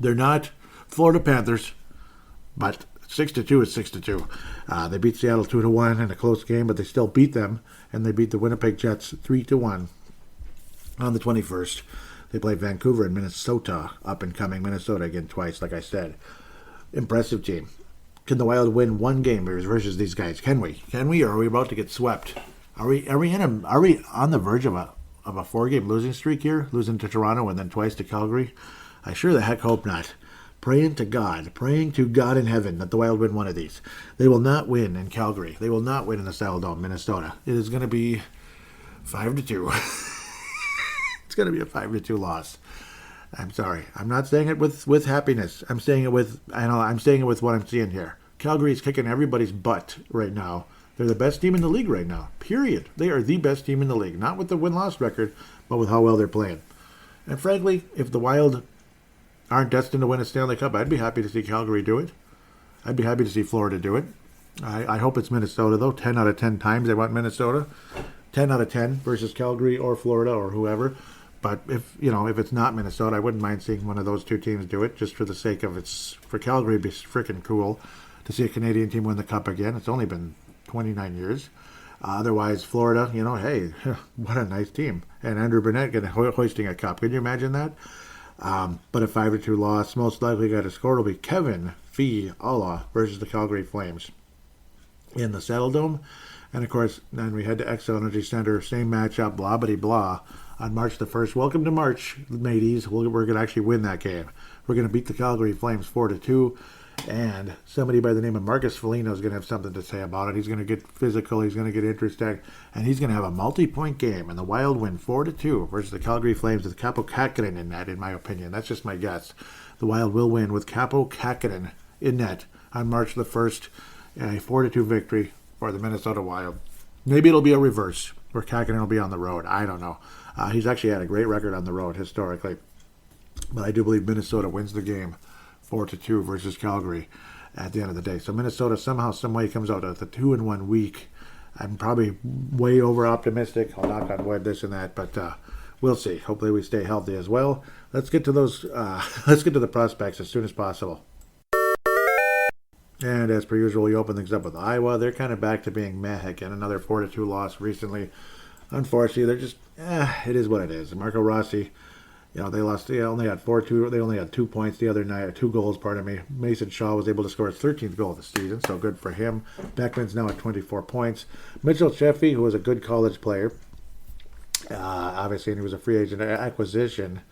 [SPEAKER 1] They're not Florida Panthers. But 6-2 is 6-2. They beat Seattle 2-1 in a close game, but they still beat them. And they beat the Winnipeg Jets 3-1 on the 21st. They played Vancouver and Minnesota, up and coming Minnesota again twice, like I said. Impressive team. Can the Wild win one game versus these guys? Can we? Or are we about to get swept? Are we on the verge of a 4-game losing streak here, losing to Toronto and then twice to Calgary? I sure the heck hope not. Praying to God in heaven that the Wild win one of these. They will not win in Calgary. They will not win in the Saddledome, Minnesota. It is going to be 5-2. It's going to be a 5-2 loss. I'm sorry. I'm not saying it with happiness. I'm saying it with what I'm seeing here. Calgary's kicking everybody's butt right now. They're the best team in the league right now. Period. They are the best team in the league. Not with the win-loss record, but with how well they're playing. And frankly, if the Wild aren't destined to win a Stanley Cup, I'd be happy to see Calgary do it. I'd be happy to see Florida do it. I hope it's Minnesota, though. 10 out of 10 times I want Minnesota. 10 out of 10 versus Calgary or Florida or whoever. But if it's not Minnesota, I wouldn't mind seeing one of those two teams do it, just for the sake of for Calgary, it'd be freaking cool to see a Canadian team win the Cup again. It's only been 29 years. Otherwise, Florida, hey, what a nice team. And Andrew Burnett hoisting a cup. Can you imagine that? But a 5-2 loss. Most likely guy to score will be Kevin Fiala versus the Calgary Flames in the Saddledome. And, of course, then we head to Xcel Energy Center. Same matchup, blah-bitty-blah. On March the 1st. Welcome to March, mateys. We're going to actually win that game. We're going to beat the Calgary Flames 4-2. And somebody by the name of Marcus Foligno is going to have something to say about it. He's going to get physical. He's going to get interesting. And he's going to have a multi-point game. And the Wild win 4-2 versus the Calgary Flames with Capo Kakinen in net, in my opinion. That's just my guess. The Wild will win with Capo Kakinen in net on March the 1st. And a 4-2 victory for the Minnesota Wild. Maybe it'll be a reverse where Kakinen will be on the road. I don't know. He's actually had a great record on the road historically. But I do believe Minnesota wins the game 4-2 versus Calgary at the end of the day. So Minnesota somehow, some way comes out at the 2-1 week. I'm probably way over optimistic. I'll knock on wood, this and that, but we'll see. Hopefully we stay healthy as well. Let's get to those. Let's get to the prospects as soon as possible. And as per usual, we open things up with Iowa. They're kind of back to being meh again. Another 4-2 loss recently. Unfortunately, they're just it is what it is. Marco Rossi. They lost. They only had 4-2. They only had 2 points the other night. 2 goals, pardon me. Mason Shaw was able to score his 13th goal of the season, so good for him. Beckman's now at 24 points. Mitchell Sheffy, who was a good college player, obviously, and he was a free agent acquisition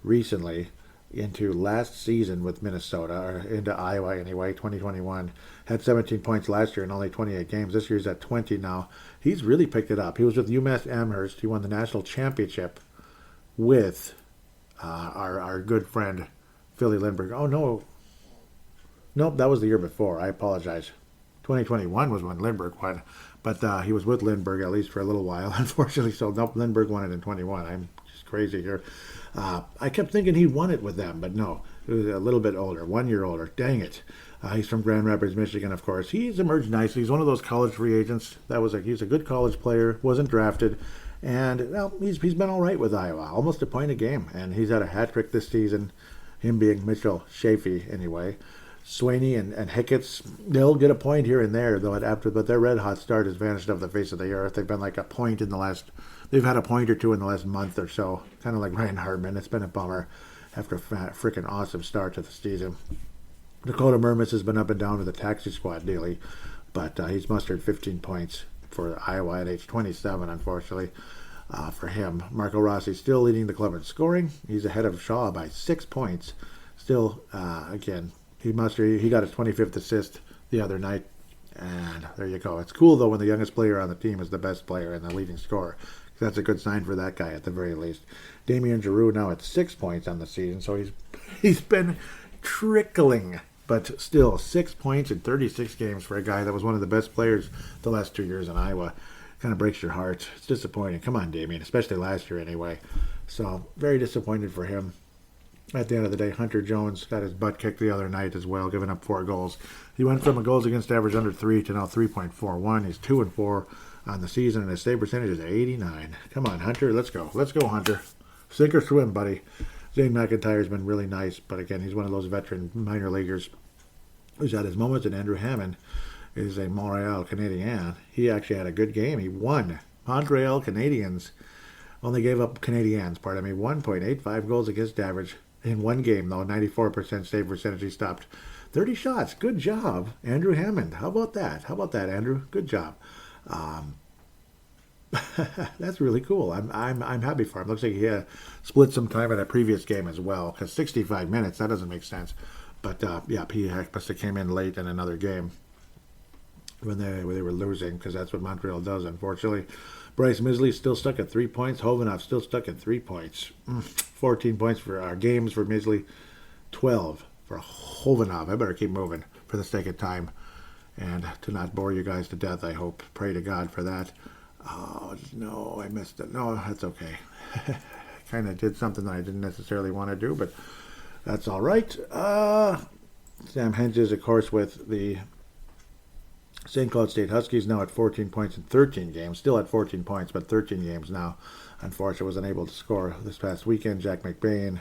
[SPEAKER 1] recently into last season with Minnesota, or into Iowa anyway, 2021. Had 17 points last year in only 28 games. This year's at 20 now. He's really picked it up. He was with UMass Amherst. He won the national championship with our good friend Philly Lindbergh. Oh no, nope, that was the year before. I apologize. 2021 was when Lindbergh won, but he was with Lindbergh at least for a little while. Unfortunately, so nope, Lindbergh won it in 21. I'm just crazy here. I kept thinking he won it with them, but no, he was a little bit older, 1 year older. Dang it. He's from Grand Rapids, Michigan, of course. He's emerged nicely. He's one of those college free agents. He's a good college player. Wasn't drafted. And, well, he's been all right with Iowa, almost a point a game. And he's had a hat trick this season, him being Mitchell Shafee anyway. Swaney and Hickett's, they'll get a point here and there, but their red-hot start has vanished off the face of the earth. They've been like they've had a point or two in the last month or so, kind of like Ryan Hardman. It's been a bummer after a freaking awesome start to the season. Dakota Mermis has been up and down with the taxi squad daily, but he's mustered 15 points for Iowa at age 27, unfortunately, for him. Marco Rossi still leading the club in scoring. He's ahead of Shaw by 6 points. Still, again, he got his 25th assist the other night, and there you go. It's cool, though, when the youngest player on the team is the best player and the leading scorer. That's a good sign for that guy, at the very least. Damian Giroux now at 6 points on the season, so he's been trickling. But still, 6 points in 36 games for a guy that was one of the best players the last 2 years in Iowa. Kind of breaks your heart. It's disappointing. Come on, Damien, especially last year anyway. So, very disappointed for him. At the end of the day, Hunter Jones got his butt kicked the other night as well, giving up 4 goals. He went from a goals against average under 3 to now 3.41. He's 2-4 on the season, and his save percentage is 89. Come on, Hunter, let's go. Let's go, Hunter. Sink or swim, buddy. Zane McIntyre's been really nice, but again, he's one of those veteran minor leaguers who's had his moments, and Andrew Hammond is a Montreal Canadien. He actually had a good game. He won. Montreal Canadiens only gave up 1.85 goals against average in one game, though. 94% save percentage. He stopped 30 shots. Good job, Andrew Hammond. How about that, Andrew? Good job. That's really cool. I'm happy for him. Looks like he split some time in a previous game as well, because 65 minutes, that doesn't make sense. But P. Heck must have came in late in another game when they were losing, because that's what Montreal does, unfortunately. Bryce Misley still stuck at 3 points. Hovinoff still stuck at 3 points. 14 points for our games for Misley. 12 for Hovinoff. I better keep moving for the sake of time and to not bore you guys to death, I hope. Pray to God for that. Oh, no, I missed it. No, that's okay. Kind of did something that I didn't necessarily want to do, but that's all right. Sam Hedges, of course, with the St. Cloud State Huskies, now at 14 points in 13 games. Still at 14 points, but 13 games now. Unfortunately, was unable to score this past weekend. Jack McBain,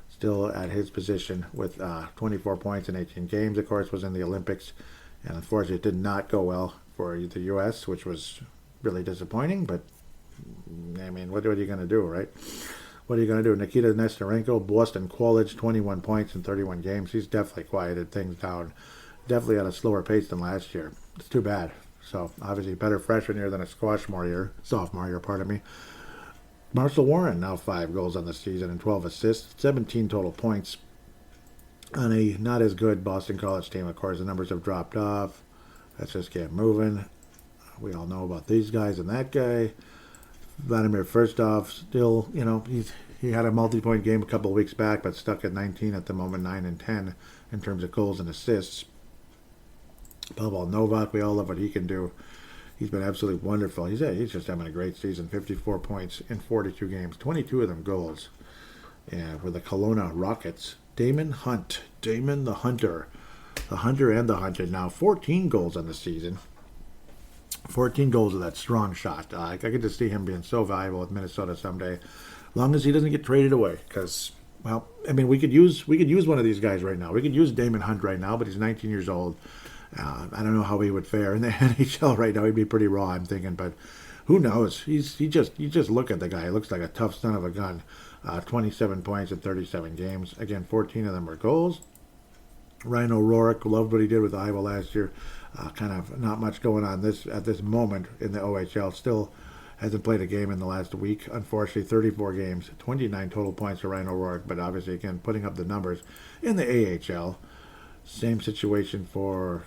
[SPEAKER 1] still at his position with 24 points in 18 games, of course, was in the Olympics. And unfortunately, it did not go well for the U.S., which was really disappointing, but I mean, what are you going to do, right? What are you going to do? Nikita Nesterenko, Boston College, 21 points in 31 games. He's definitely quieted things down. Definitely at a slower pace than last year. It's too bad. So, obviously, better freshman year than a sophomore year, pardon me. Marcel Warren, now 5 goals on the season and 12 assists, 17 total points. on a not as good Boston College team. Of course, the numbers have dropped off. Let's just get moving. We all know about these guys and that guy. Vladimir Firstov still, he had a multi-point game a couple of weeks back, but stuck at 19 at the moment, 9 and 10 in terms of goals and assists. Pavel Novak, we all love what he can do. He's been absolutely wonderful. He's just having a great season. 54 points in 42 games, 22 of them goals. And for the Kelowna Rockets, Damon Hunt, Damon the Hunter and the Hunted. Now 14 goals on the season. 14 goals of that strong shot. I could just see him being so valuable with Minnesota someday, as long as he doesn't get traded away. Because, well, I mean, we could use one of these guys right now. We could use Damon Hunt right now, but he's 19 years old. I don't know how he would fare in the NHL right now. He'd be pretty raw, I'm thinking, but who knows? You just look at the guy. He looks like a tough son of a gun. 27 points in 37 games. Again, 14 of them were goals. Ryan O'Rourke, loved what he did with Iowa last year. Kind of not much going on at this moment in the OHL. Still hasn't played a game in the last week. Unfortunately, 34 games, 29 total points for Ryan O'Rourke. But obviously, again, putting up the numbers in the AHL. Same situation for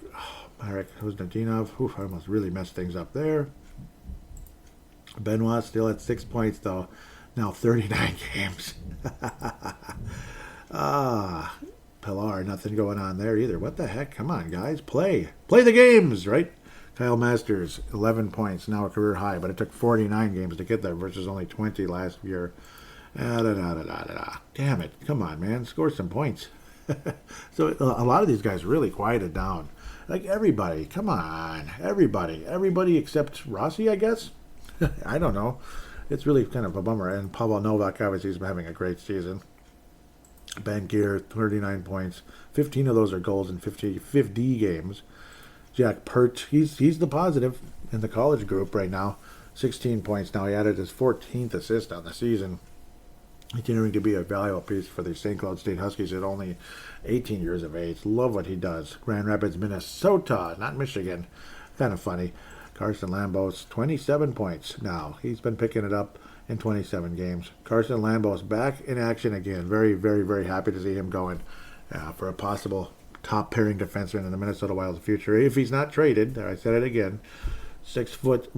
[SPEAKER 1] Marek Kuznetsov. I almost really messed things up there. Benoit still at 6 points, though. Now 39 games. Pilar, nothing going on there either. What the heck? Come on, guys. Play the games, right? Kyle Masters, 11 points, now a career high, but it took 49 games to get there versus only 20 last year. Damn it. Come on, man. Score some points. So a lot of these guys really quieted down. Like everybody. Come on. Everybody except Rossi, I guess? I don't know. It's really kind of a bummer. And Pavel Novak, obviously, has been having a great season. Ben Gear, 39 points. 15 of those are goals in 50 games. Jack Pert, he's the positive in the college group right now. 16 points now. He added his 14th assist on the season. Continuing to be a valuable piece for the St. Cloud State Huskies at only 18 years of age. Love what he does. Grand Rapids, Minnesota, not Michigan. Kind of funny. Carson Lambos, 27 points now. He's been picking it up in 27 games. Carson Lambos back in action again. Very, very, very happy to see him going for a possible top pairing defenseman in the Minnesota Wild's future. If he's not traded, I said it again, 6'1",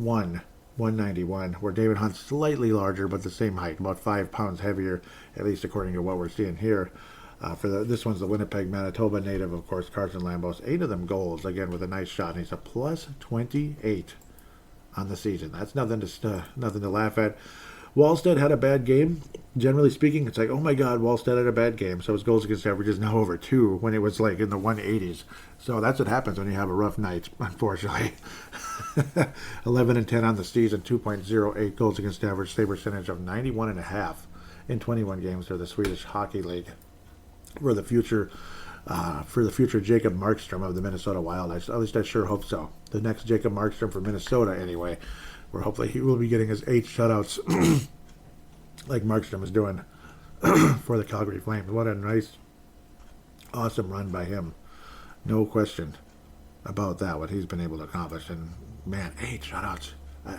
[SPEAKER 1] 191, where David Hunt's slightly larger, but the same height, about 5 pounds heavier, at least according to what we're seeing here. This one's the Winnipeg, Manitoba native, of course, Carson Lambos. 8 of them goals, again, with a nice shot, and he's a plus 28 on the season. That's nothing to laugh at. Wallstead had a bad game. Generally speaking, it's like, oh my God, Wallstead had a bad game. So his goals against average is now over 2 when it was like in the 180s. So that's what happens when you have a rough night, unfortunately. 11 and 10 on the season, 2.08 goals against average, save percentage of 91.5 in 21 games for the Swedish Hockey League. For the future Jacob Markstrom of the Minnesota Wild. At least I sure hope so. The next Jacob Markstrom for Minnesota, anyway, where hopefully he will be getting his 8 shutouts like Markstrom is doing for the Calgary Flames. What a nice, awesome run by him. No question about that, what he's been able to accomplish. And, man, 8 shutouts.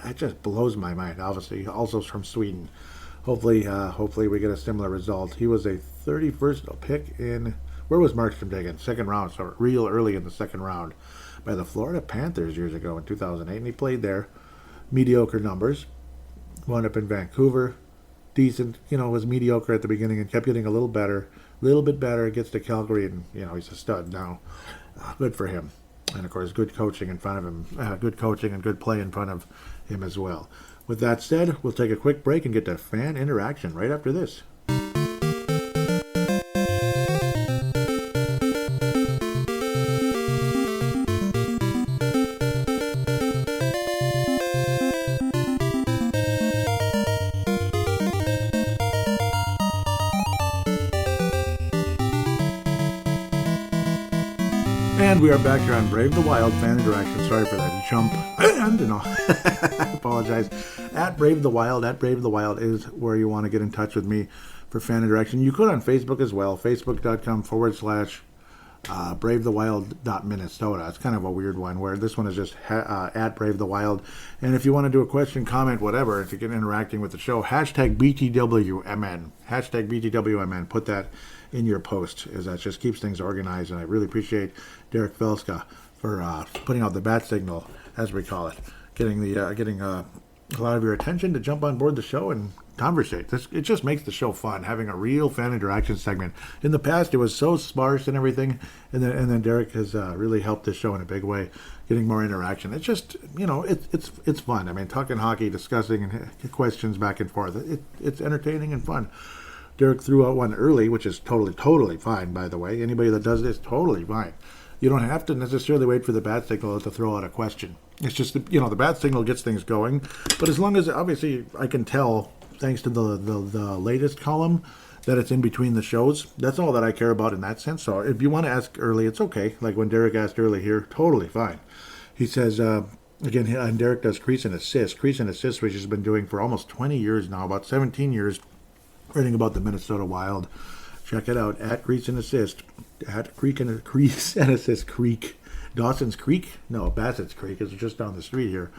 [SPEAKER 1] It just blows my mind. Obviously, also from Sweden. Hopefully we get a similar result. He was a 31st pick in... Where was Markstrom taken? Second round, so real early in the second round by the Florida Panthers years ago in 2008, and he played there. Mediocre numbers. Wound up in Vancouver. Decent, was mediocre at the beginning and kept getting a little bit better. Gets to Calgary, and, he's a stud now. Good for him. And, of course, good coaching in front of him. Good coaching and good play in front of him as well. With that said, we'll take a quick break and get to fan interaction right after this. And we are back here on Brave the Wild fan interaction. Sorry for that jump. I apologize. At Brave the Wild is where you want to get in touch with me for fan interaction. You could on Facebook as well. Facebook.com/ bravethewild.minnesota. It's kind of a weird one where this one is just at Brave the Wild. And if you want to do a question, comment, whatever, to get interacting with the show, hashtag BTWMN. Hashtag BTWMN. Put that in your post, as that just keeps things organized. And I really appreciate Derek Velska for putting out the bat signal, as we call it, getting a lot of your attention to jump on board the show and conversate. It just makes the show fun, having a real fan interaction segment. In the past, it was so sparse and everything, and then Derek has really helped the show in a big way, getting more interaction. It's just, it's fun. I mean, talking hockey, discussing and questions back and forth. It's entertaining and fun. Derek threw out one early, which is totally fine, by the way. Anybody that does this, totally fine. You don't have to necessarily wait for the bat signal to throw out a question. It's just, the bat signal gets things going. But as long as, obviously, I can tell, thanks to the latest column, that it's in between the shows. That's all that I care about in that sense. So if you want to ask early, it's okay. Like when Derek asked early here, totally fine. He says, again, and Derek does crease and assist, which he's been doing for almost 20 years now, about 17 years, writing about the Minnesota Wild. Check it out, at Crease and Assist, at Crease and Assist Creek. Dawson's Creek? No, Bassett's Creek is just down the street here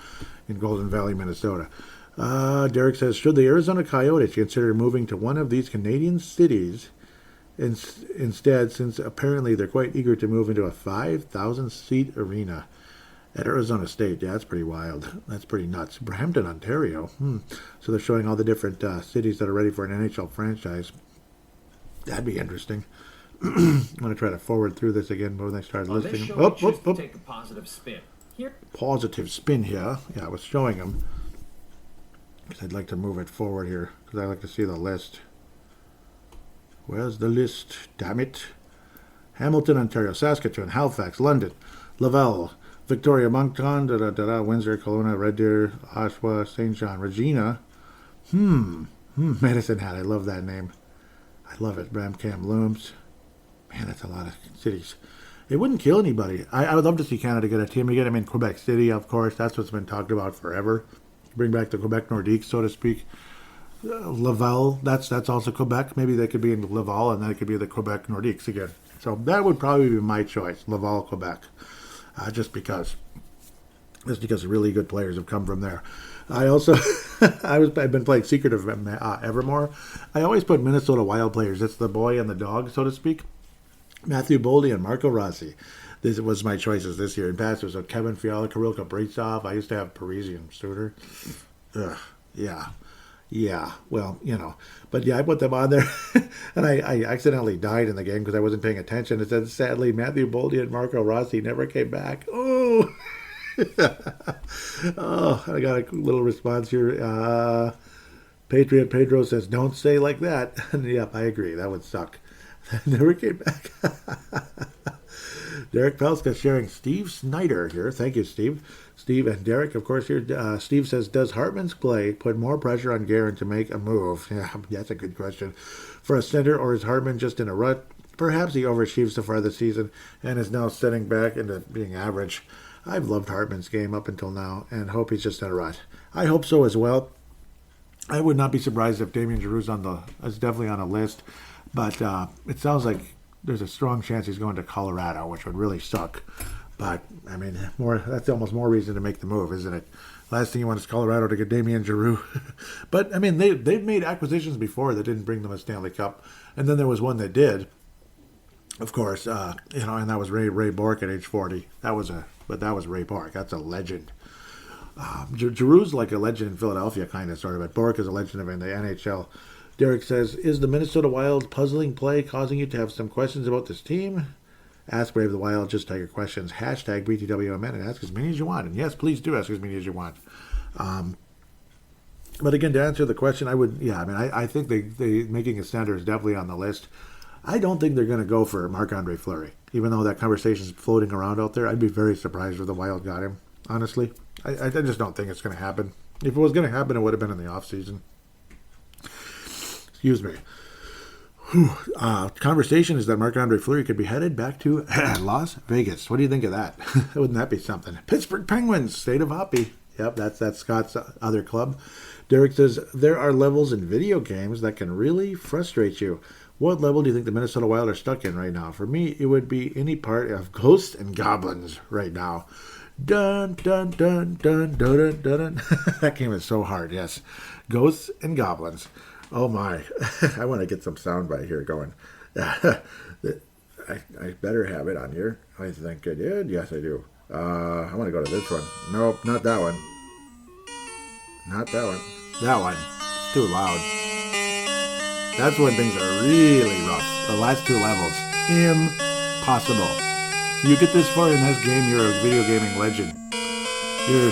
[SPEAKER 1] in Golden Valley, Minnesota. Derek says, should the Arizona Coyotes consider moving to one of these Canadian cities instead, since apparently they're quite eager to move into a 5,000-seat arena at Arizona State? Yeah, that's pretty wild. That's pretty nuts. Brampton, Ontario. So they're showing all the different cities that are ready for an NHL franchise. That'd be interesting. I'm going to try to forward through this again when I start listing them.
[SPEAKER 2] Take a positive spin. Here.
[SPEAKER 1] Positive spin here. Yeah, I was showing them. Because I'd like to move it forward here. Because I like to see the list. Where's the list? Damn it. Hamilton, Ontario, Saskatoon, Halifax, London, Laval, Victoria, Moncton, Windsor, Kelowna, Red Deer, Oshawa, St. John, Regina. Medicine Hat. I love that name. I love it. Bramcam, Looms. Man, that's a lot of cities. It wouldn't kill anybody. I would love to see Canada get a team again. I mean, Quebec City, of course. That's what's been talked about forever. Bring back the Quebec Nordiques, so to speak. Laval, that's also Quebec. Maybe they could be in Laval, and then it could be the Quebec Nordiques again. So that would probably be my choice, Laval, Quebec. Just because really good players have come from there. I also, I've been playing Secret of Evermore. I always put Minnesota Wild players. It's the boy and the dog, so to speak. Matthew Boldy and Marco Rossi. This was my choices this year. In past, it was Kevin Fiala, Kirill Kaprizov. I used to have Parisian Suter. Yeah. Well, But yeah, I put them on there. And I accidentally died in the game because I wasn't paying attention. It said, sadly, Matthew Boldy and Marco Rossi never came back. Oh! Oh, I got a little response here. Patriot Pedro says, don't say like that. And yep, I agree. That would suck. Never came back. Derek Pelska sharing Steve Snyder here. Thank you, Steve. Steve and Derek, of course, here. Steve says, does Hartman's play put more pressure on Guerin to make a move? Yeah, that's a good question. For a center, or is Hartman just in a rut? Perhaps he overachieved so far this season and is now setting back into being average. I've loved Hartman's game up until now and hope he's just in a rut. I hope so as well. I would not be surprised if Damien Giroux's is definitely on a list, but it sounds like there's a strong chance he's going to Colorado, which would really suck. But, I mean, that's almost more reason to make the move, isn't it? Last thing you want is Colorado to get Damien Giroux. But, I mean, they've made acquisitions before that didn't bring them a Stanley Cup. And then there was one that did, of course, and that was Ray Bourque at age 40. That was Ray Bourque. That's a legend. Giroux's like a legend in Philadelphia, kind of, sort of, but Bourque is a legend in the NHL. Derek says, is the Minnesota Wild puzzling play causing you to have some questions about this team? Ask Brave the Wild, just take your questions. Hashtag BTWMN and ask as many as you want. And yes, please do ask as many as you want. But again, to answer the question, I think they making a center is definitely on the list. I don't think they're going to go for Marc-Andre Fleury. Even though that conversation is floating around out there, I'd be very surprised if the Wild got him, honestly. I just don't think it's going to happen. If it was going to happen, it would have been in the offseason. Excuse me. Conversation is that Marc-Andre Fleury could be headed back to Las Vegas. What do you think of that? Wouldn't that be something? Pittsburgh Penguins, state of hoppy. Yep, that's Scott's other club. Derek says, there are levels in video games that can really frustrate you. What level do you think the Minnesota Wild are stuck in right now? For me, it would be any part of Ghosts and Goblins right now. Dun, dun, dun, dun, dun, dun, dun, dun. That game is so hard, yes. Ghosts and Goblins. Oh my. I want to get some soundbite here going. I better have it on here. I think I did. Yes, I do. I want to go to this one. Nope, not that one. Not that one. That one. It's too loud. That's when things are really rough. The last two levels. Impossible. You get this far in this game, you're a video gaming legend. You're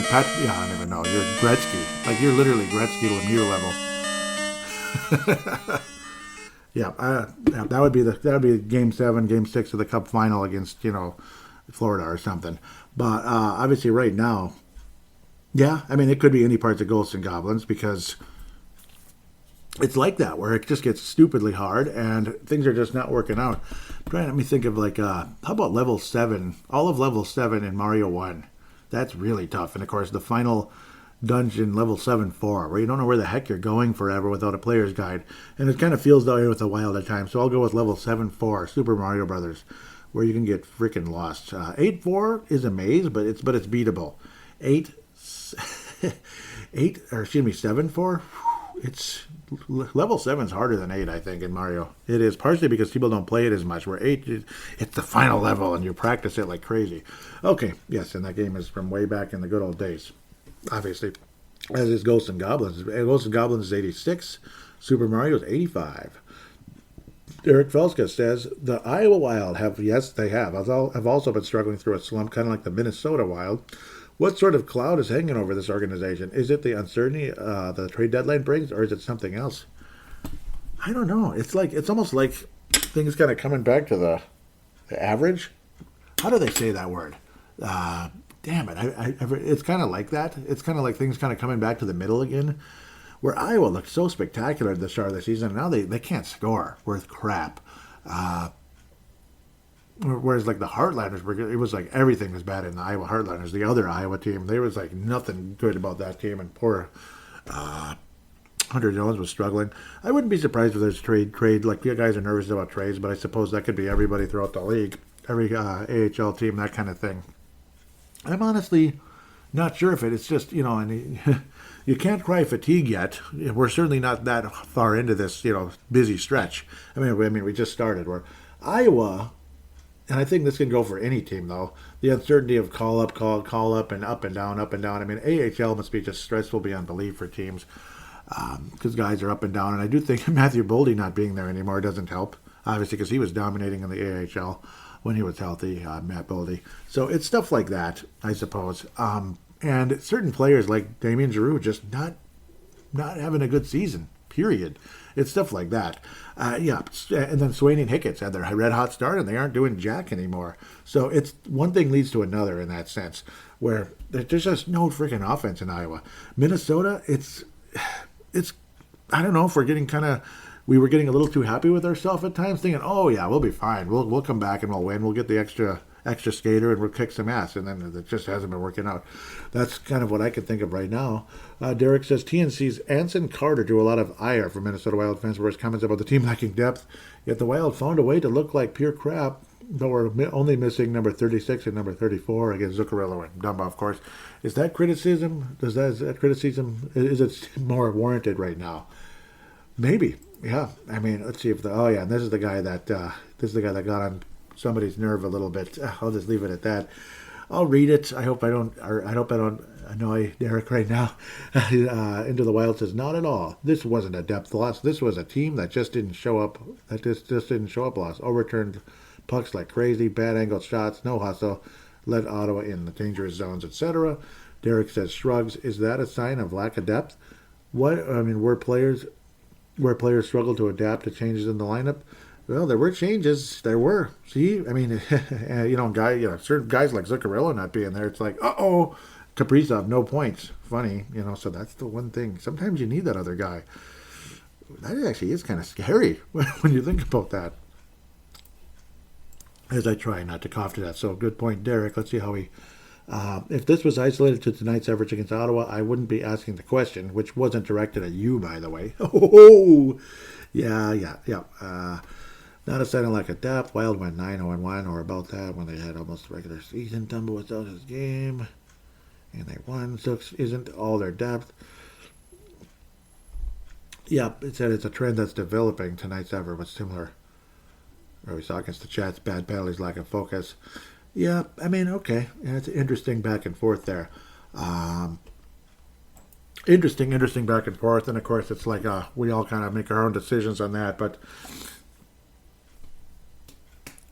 [SPEAKER 1] Patrick. Yeah, I don't even know. You're Gretzky. Like, you're literally Gretzky Lemieux level. Yeah, that would be Game 7, Game 6 of the Cup final against Florida or something. But obviously, right now, yeah, I mean, it could be any parts of Ghosts and Goblins because it's like that where it just gets stupidly hard and things are just not working out. Let me think of how about level 7? All of level 7 in Mario 1. That's really tough. And of course, the final dungeon, level 7-4, where you don't know where the heck you're going forever without a player's guide. And it kind of feels that way with the Wild at times. So I'll go with level 7-4, Super Mario Brothers, where you can get freaking lost. 8-4 is a maze, but it's beatable. 7-4, it's level 7's harder than 8, I think, in Mario. It is, partially because people don't play it as much, where 8, it's the final level, and you practice it like crazy. Okay, yes, and that game is from way back in the good old days, obviously, as is Ghosts and Goblins. Ghosts and Goblins is 86, Super Mario is 85. Eric Felska says, the Iowa Wild have also been struggling through a slump, kind of like the Minnesota Wild. What sort of cloud is hanging over this organization? Is it the uncertainty the trade deadline brings, or is it something else? I don't know. It's almost like things kind of coming back to the average. How do they say that word? Damn it! It's kind of like that. It's kind of like things kind of coming back to the middle again, where Iowa looked so spectacular at the start of the season, and now they can't score worth crap. Whereas like the Heartlanders, it was like everything was bad in the Iowa Heartlanders. The other Iowa team, there was like nothing good about that team, and poor Hunter Jones was struggling. I wouldn't be surprised if there's trade. Like, you guys are nervous about trades, but I suppose that could be everybody throughout the league, every AHL team, that kind of thing. I'm honestly not sure if it's just, and you can't cry fatigue yet. We're certainly not that far into this, busy stretch. I mean, we just started. Where Iowa. And I think this can go for any team, though. The uncertainty of call up, and up and down, up and down. I mean, AHL must be just stressful beyond belief for teams because guys are up and down. And I do think Matthew Boldy not being there anymore doesn't help, obviously, because he was dominating in the AHL when he was healthy, Matt Boldy. So it's stuff like that, I suppose. And certain players like Damien Giroux just not having a good season, period. It's stuff like that. And then Swain and Hickett's had their red-hot start, and they aren't doing jack anymore. So it's one thing leads to another in that sense, where there's just no freaking offense in Iowa. Minnesota, it's I don't know if we were getting a little too happy with ourselves at times, thinking, oh yeah, we'll be fine. We'll come back and we'll win. We'll get the extra skater and we'll kick some ass, and then it just hasn't been working out. That's kind of what I can think of right now. Derek says TNC's Anson Carter drew a lot of ire from Minnesota Wild fans for his comments about the team lacking depth, yet the Wild found a way to look like pure crap, though we're only missing number 36 and number 34 against Zuccarello and Dumba, of course. Is that criticism? Is it more warranted right now? Maybe, yeah. I mean, let's see if and this is the guy that got on somebody's nerve a little bit. I'll just leave it at that. I'll read it. I hope I don't annoy Derek right now. Into the Wild says, not at all. This wasn't a depth loss. This was a team that just didn't show up. Loss. Overturned pucks like crazy. Bad angled shots. No hustle. Led Ottawa in the dangerous zones, etc. Derek says, shrugs. Is that a sign of lack of depth? Where players struggle to adapt to changes in the lineup? Well, there were changes. There were. See, I mean, certain guys like Zuccarello not being there, it's like, Kaprizov, no points. Funny, so that's the one thing. Sometimes you need that other guy. That actually is kind of scary when you think about that. As I try not to cough to that. So, good point, Derek. Let's see how he If this was isolated to tonight's efforts against Ottawa, I wouldn't be asking the question, which wasn't directed at you, by the way. Oh, yeah. Not a sign of lack of depth. Wild went 9-0-1 or about that when they had almost the regular season. Dumba was out his game, and they won. So it isn't all their depth. Yeah, it said it's a trend that's developing. Tonight's effort was similar. Where we saw against the Jets, bad penalties, lack of focus. Yeah, I mean, okay. Yeah, it's interesting back and forth there. Interesting back and forth. And, of course, it's like we all kind of make our own decisions on that. But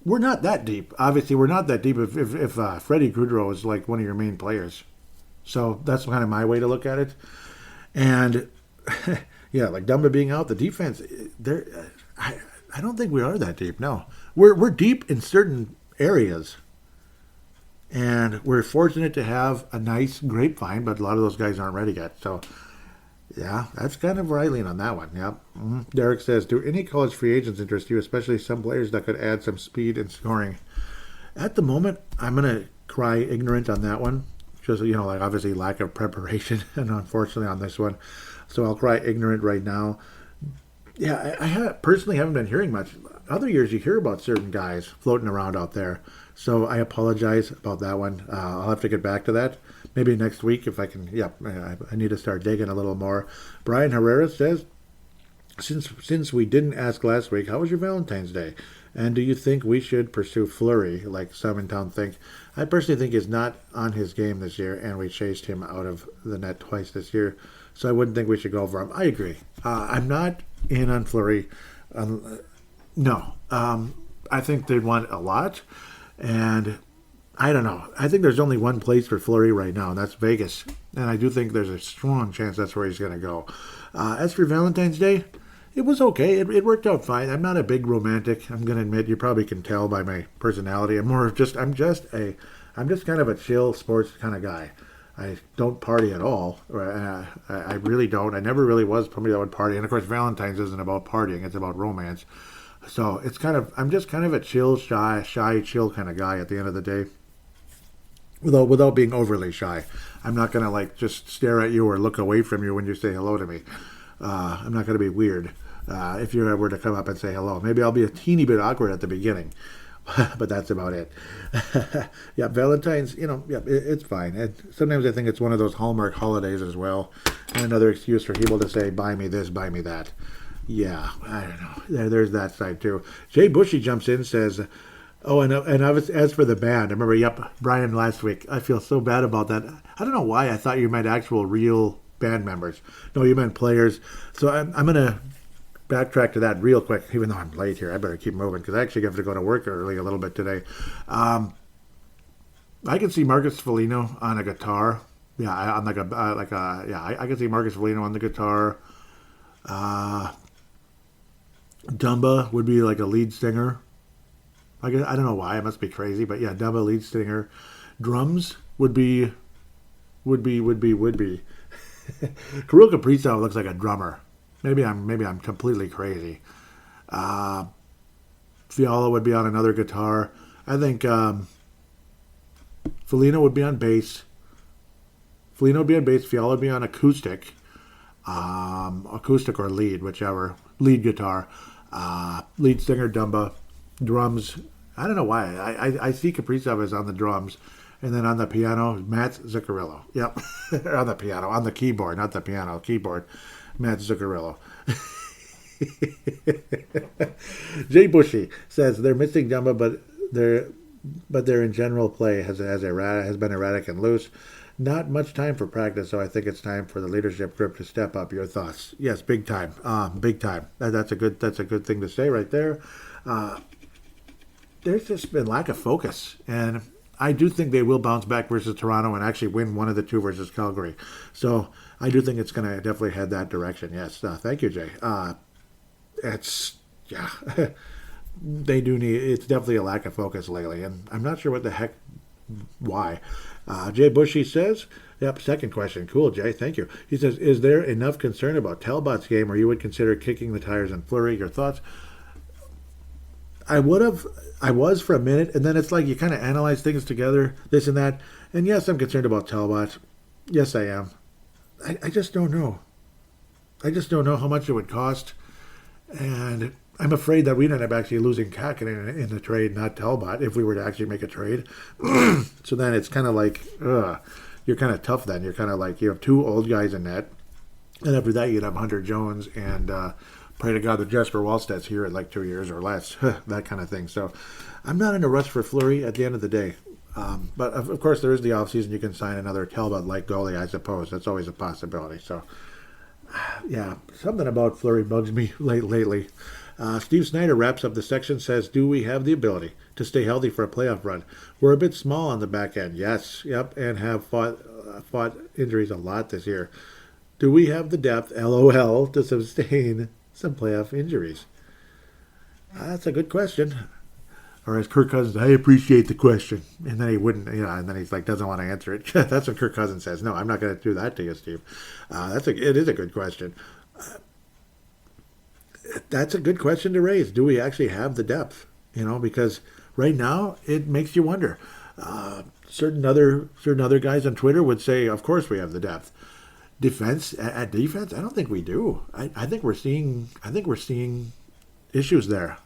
[SPEAKER 1] we're not that deep. Obviously, we're not that deep if Freddie Gaudreau is like one of your main players. So that's kind of my way to look at it. And, yeah, like Dumba being out, the defense, I don't think we are that deep, no. We're deep in certain areas. And we're fortunate to have a nice grapevine, but a lot of those guys aren't ready yet. So, yeah, that's kind of where I lean on that one. Yep. Derek says, do any college free agents interest you, especially some players that could add some speed and scoring? At the moment, I'm going to cry ignorant on that one. Just, like obviously lack of preparation, and unfortunately on this one. So I'll cry ignorant right now. Yeah, I personally haven't been hearing much. Other years you hear about certain guys floating around out there. So I apologize about that one. I'll have to get back to that. Maybe next week if I can. Yeah, I need to start digging a little more. Brian Herrera says, since we didn't ask last week, how was your Valentine's Day? And do you think we should pursue Fleury like some in town think? I personally think he's not on his game this year, and we chased him out of the net twice this year. So I wouldn't think we should go for him. I agree. I'm not in on Fleury. No. I think they'd want a lot. And I don't know. I think there's only one place for Fleury right now, and that's Vegas. And I do think there's a strong chance that's where he's going to go. As for Valentine's Day, it was okay. It worked out fine. I'm not a big romantic. I'm going to admit, you probably can tell by my personality. I'm just kind of a chill sports kind of guy. I don't party at all. I really don't. I never really was somebody that would party. And of course, Valentine's isn't about partying. It's about romance. So I'm just kind of a chill, shy, chill kind of guy at the end of the day. Without being overly shy. I'm not going to like just stare at you or look away from you when you say hello to me. I'm not going to be weird if you were to come up and say hello. Maybe I'll be a teeny bit awkward at the beginning. But that's about it. Yeah, Valentine's, it's fine. And sometimes I think it's one of those Hallmark holidays as well. And another excuse for people to say, buy me this, buy me that. Yeah, I don't know. There's that side too. Jay Bushy jumps in, says, oh, and as for the band, I remember, Brian last week. I feel so bad about that. I don't know why I thought you meant actual real band members. No, you meant players. So I'm going to backtrack to that real quick, even though I'm late here. I better keep moving because I actually have to go to work early a little bit today. I can see Marcus Foligno on a guitar. Yeah, I can see Marcus Foligno on the guitar. Dumba would be like a lead singer. I don't know why. I must be crazy, but yeah, Dumba lead singer. Drums would be. Kirill Kaprizov looks like a drummer. Maybe I'm completely crazy. Fiala would be on another guitar. I think Foligno would be on bass. Foligno would be on bass. Fiala would be on acoustic. Acoustic or lead, whichever. Lead guitar. Lead singer Dumba. Drums. I don't know why. I see Kaprizov as on the drums. And then on the piano, Matt Zuccarello. Yep. On the piano. On the keyboard. Not the piano. Keyboard. Matt Zuccarello. Jay Bushy says they're missing Dumba, but their in general play has been erratic and loose. Not much time for practice, so I think it's time for the leadership group to step up. Your thoughts? Yes, big time. Big time. That's a good thing to say right there. There's just been lack of focus, and I do think they will bounce back versus Toronto and actually win one of the two versus Calgary. So I do think it's going to definitely head that direction. Yes, thank you, Jay. They do need. It's definitely a lack of focus lately, and I'm not sure what the heck, why. Jay Bushy says, yep, second question. Cool, Jay, thank you. He says, is there enough concern about Talbot's game, or you would consider kicking the tires on Fleury? Your thoughts? I would have. I was for a minute, and then it's like you kind of analyze things together, this and that. And yes, I'm concerned about Talbot. Yes, I am. I just don't know. I just don't know how much it would cost, and I'm afraid that we'd end up actually losing Kakinen in the trade, not Talbot, if we were to actually make a trade. So then it's kind of like, you're kind of tough then. You're kind of like, you have two old guys in net, and after that you'd have Hunter Jones and pray to God that Jesper Wallstedt's here in like 2 years or less, that kind of thing. So I'm not in a rush for Fleury at the end of the day. But of course, there is the offseason. You can sign another Talbot-like goalie, I suppose. That's always a possibility. So, yeah, something about Fleury bugs me lately. Steve Snyder wraps up the section, says, do we have the ability to stay healthy for a playoff run? We're a bit small on the back end. Yes, yep, and have fought injuries a lot this year. Do we have the depth, LOL, to sustain some playoff injuries? That's a good question. Or as Kirk Cousins, I appreciate the question. And then he wouldn't, and then he's like, doesn't want to answer it. That's what Kirk Cousins says. No, I'm not going to do that to you, Steve. It is a good question. That's a good question to raise. Do we actually have the depth? Because right now it makes you wonder. Certain other guys on Twitter would say, of course we have the depth. Defense, I don't think we do. I think we're seeing issues there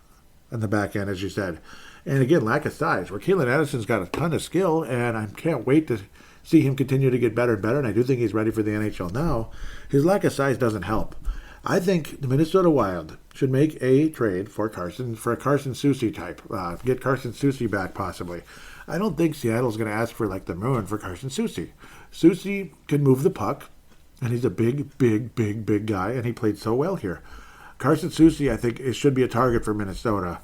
[SPEAKER 1] on the back end, as you said. And again, lack of size. Where Kalen Addison's got a ton of skill, and I can't wait to see him continue to get better and better, and I do think he's ready for the NHL now. His lack of size doesn't help. I think the Minnesota Wild should make a trade for a Carson Soucy type. Get Carson Soucy back, possibly. I don't think Seattle's going to ask for like the moon for Carson Soucy. Soucy can move the puck, and he's a big guy, and he played so well here. Carson Soucy, I think, it should be a target for Minnesota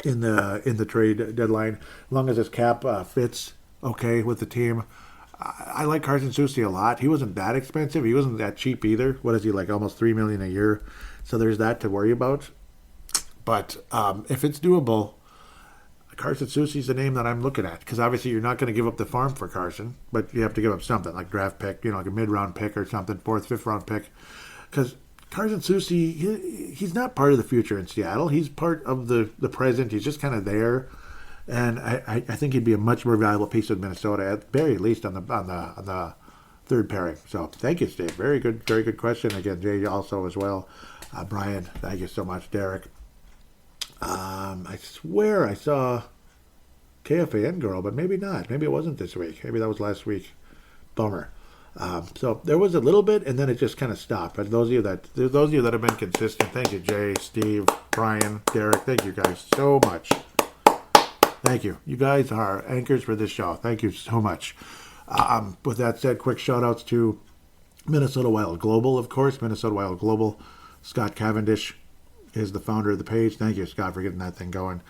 [SPEAKER 1] in the trade deadline, as long as his cap fits okay with the team. I like Carson Soucy a lot. He wasn't that expensive. He wasn't that cheap either. What is he, like almost $3 million a year? So there's that to worry about. But if it's doable, Carson Soucy's the name that I'm looking at, because obviously you're not going to give up the farm for Carson, but you have to give up something like draft pick, like a mid-round pick or something, 4th, 5th round pick, because Carson Soucy, he's not part of the future in Seattle. He's part of the present. He's just kind of there. And I think he'd be a much more valuable piece of Minnesota, at the very least on the third pairing. So thank you, Steve. Very good question. Again, Jay also as well. Brian, thank you so much. Derek. I swear I saw KFAN girl, but maybe not. Maybe it wasn't this week. Maybe that was last week. Bummer. So there was a little bit, and then it just kind of stopped. But those of you that have been consistent, thank you, Jay, Steve, Brian, Derek. Thank you guys so much. Thank you. You guys are anchors for this show. Thank you so much. With that said, quick shout-outs to Minnesota Wild Global, of course. Minnesota Wild Global. Scott Cavendish is the founder of the page. Thank you, Scott, for getting that thing going.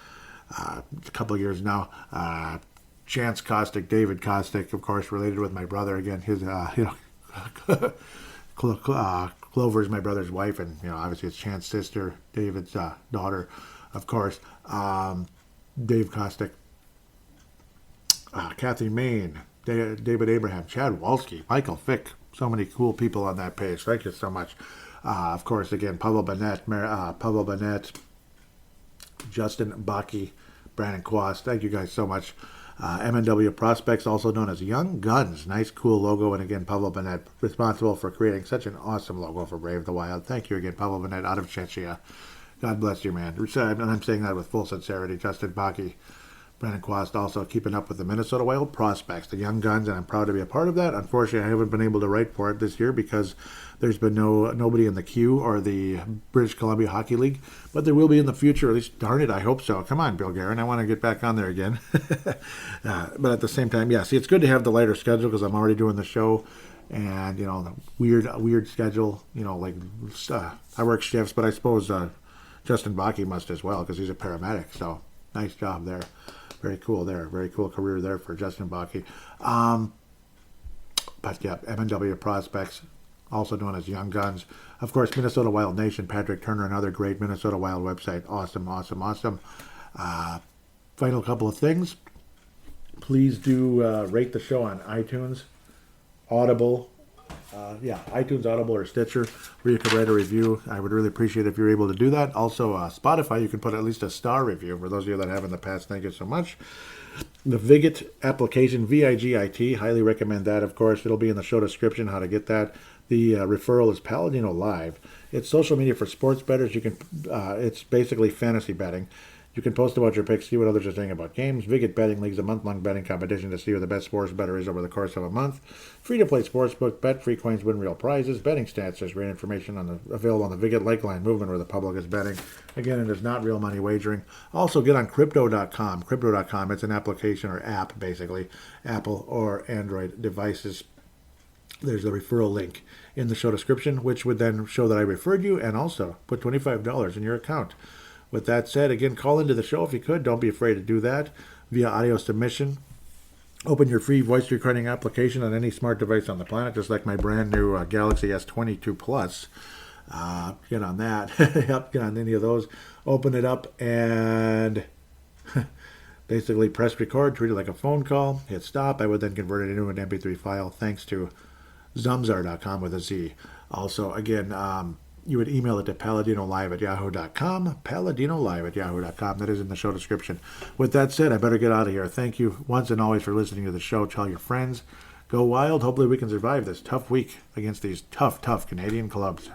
[SPEAKER 1] A couple of years now. Chance Kostick, David Kostick, of course, related with my brother. Again, his, Clover is my brother's wife, and, obviously it's Chance's sister, David's daughter, of course. Dave Kostick, Kathy Main, David Abraham, Chad Walski, Michael Fick, so many cool people on that page. Thank you so much. Of course, again, Pavel Bennett, Justin Baki, Brandon Quast. Thank you guys so much. MNW Prospects, also known as Young Guns. Nice, cool logo. And again, Pavel Bennett, responsible for creating such an awesome logo for Brave the Wild. Thank you again, Pavel Bennett, out of Chechnya. God bless you, man. And I'm saying that with full sincerity. Justin Baki, Brandon Quast, also keeping up with the Minnesota Wild Prospects, the Young Guns, and I'm proud to be a part of that. Unfortunately, I haven't been able to write for it this year because there's been nobody in the Q or the British Columbia Hockey League, but there will be in the future. At least, darn it, I hope so. Come on, Bill Guerin, I want to get back on there again. But at the same time, see, it's good to have the lighter schedule because I'm already doing the show. And, the weird schedule, I work shifts, but I suppose Justin Baki must as well because he's a paramedic. So nice job there. Very cool there. Very cool career there for Justin Baki. But yeah, MNW Prospects, also known as Young Guns. Of course, Minnesota Wild Nation, Patrick Turner, another great Minnesota Wild website. Awesome. Final couple of things. Please do rate the show on iTunes, Audible, iTunes, Audible, or Stitcher, where you can write a review. I would really appreciate it if you're able to do that. Also, Spotify, you can put at least a star review. For those of you that have in the past, thank you so much. The Vig It application, Vigit, highly recommend that, of course. It'll be in the show description how to get that. The referral is Paladinolive. It's social media for sports bettors. It's basically fantasy betting. You can post about your picks, see what others are saying about games. Vig It Betting League is a month-long betting competition to see who the best sports bettor is over the course of a month. Free-to-play sportsbook, bet free coins, win real prizes. Betting stats, there's great information available on the Vig It like line movement where the public is betting. Again, it is not real money wagering. Also, get on Crypto.com. Crypto.com, it's an application or app, basically, Apple or Android devices. There's a referral link in the show description, which would then show that I referred you and also put $25 in your account. With that said, again, call into the show if you could. Don't be afraid to do that via audio submission. Open your free voice recording application on any smart device on the planet, just like my brand new Galaxy S22 Plus. Get on that. Yep, get on any of those. Open it up and basically press record, treat it like a phone call, hit stop. I would then convert it into an MP3 file thanks to Zumzar.com with a Z. Also, again, you would email it to paladinolive@yahoo.com, paladinolive@yahoo.com. That is in the show description. With that said, I better get out of here. Thank you once and always for listening to the show. Tell your friends. Go wild. Hopefully we can survive this tough week against these tough Canadian clubs.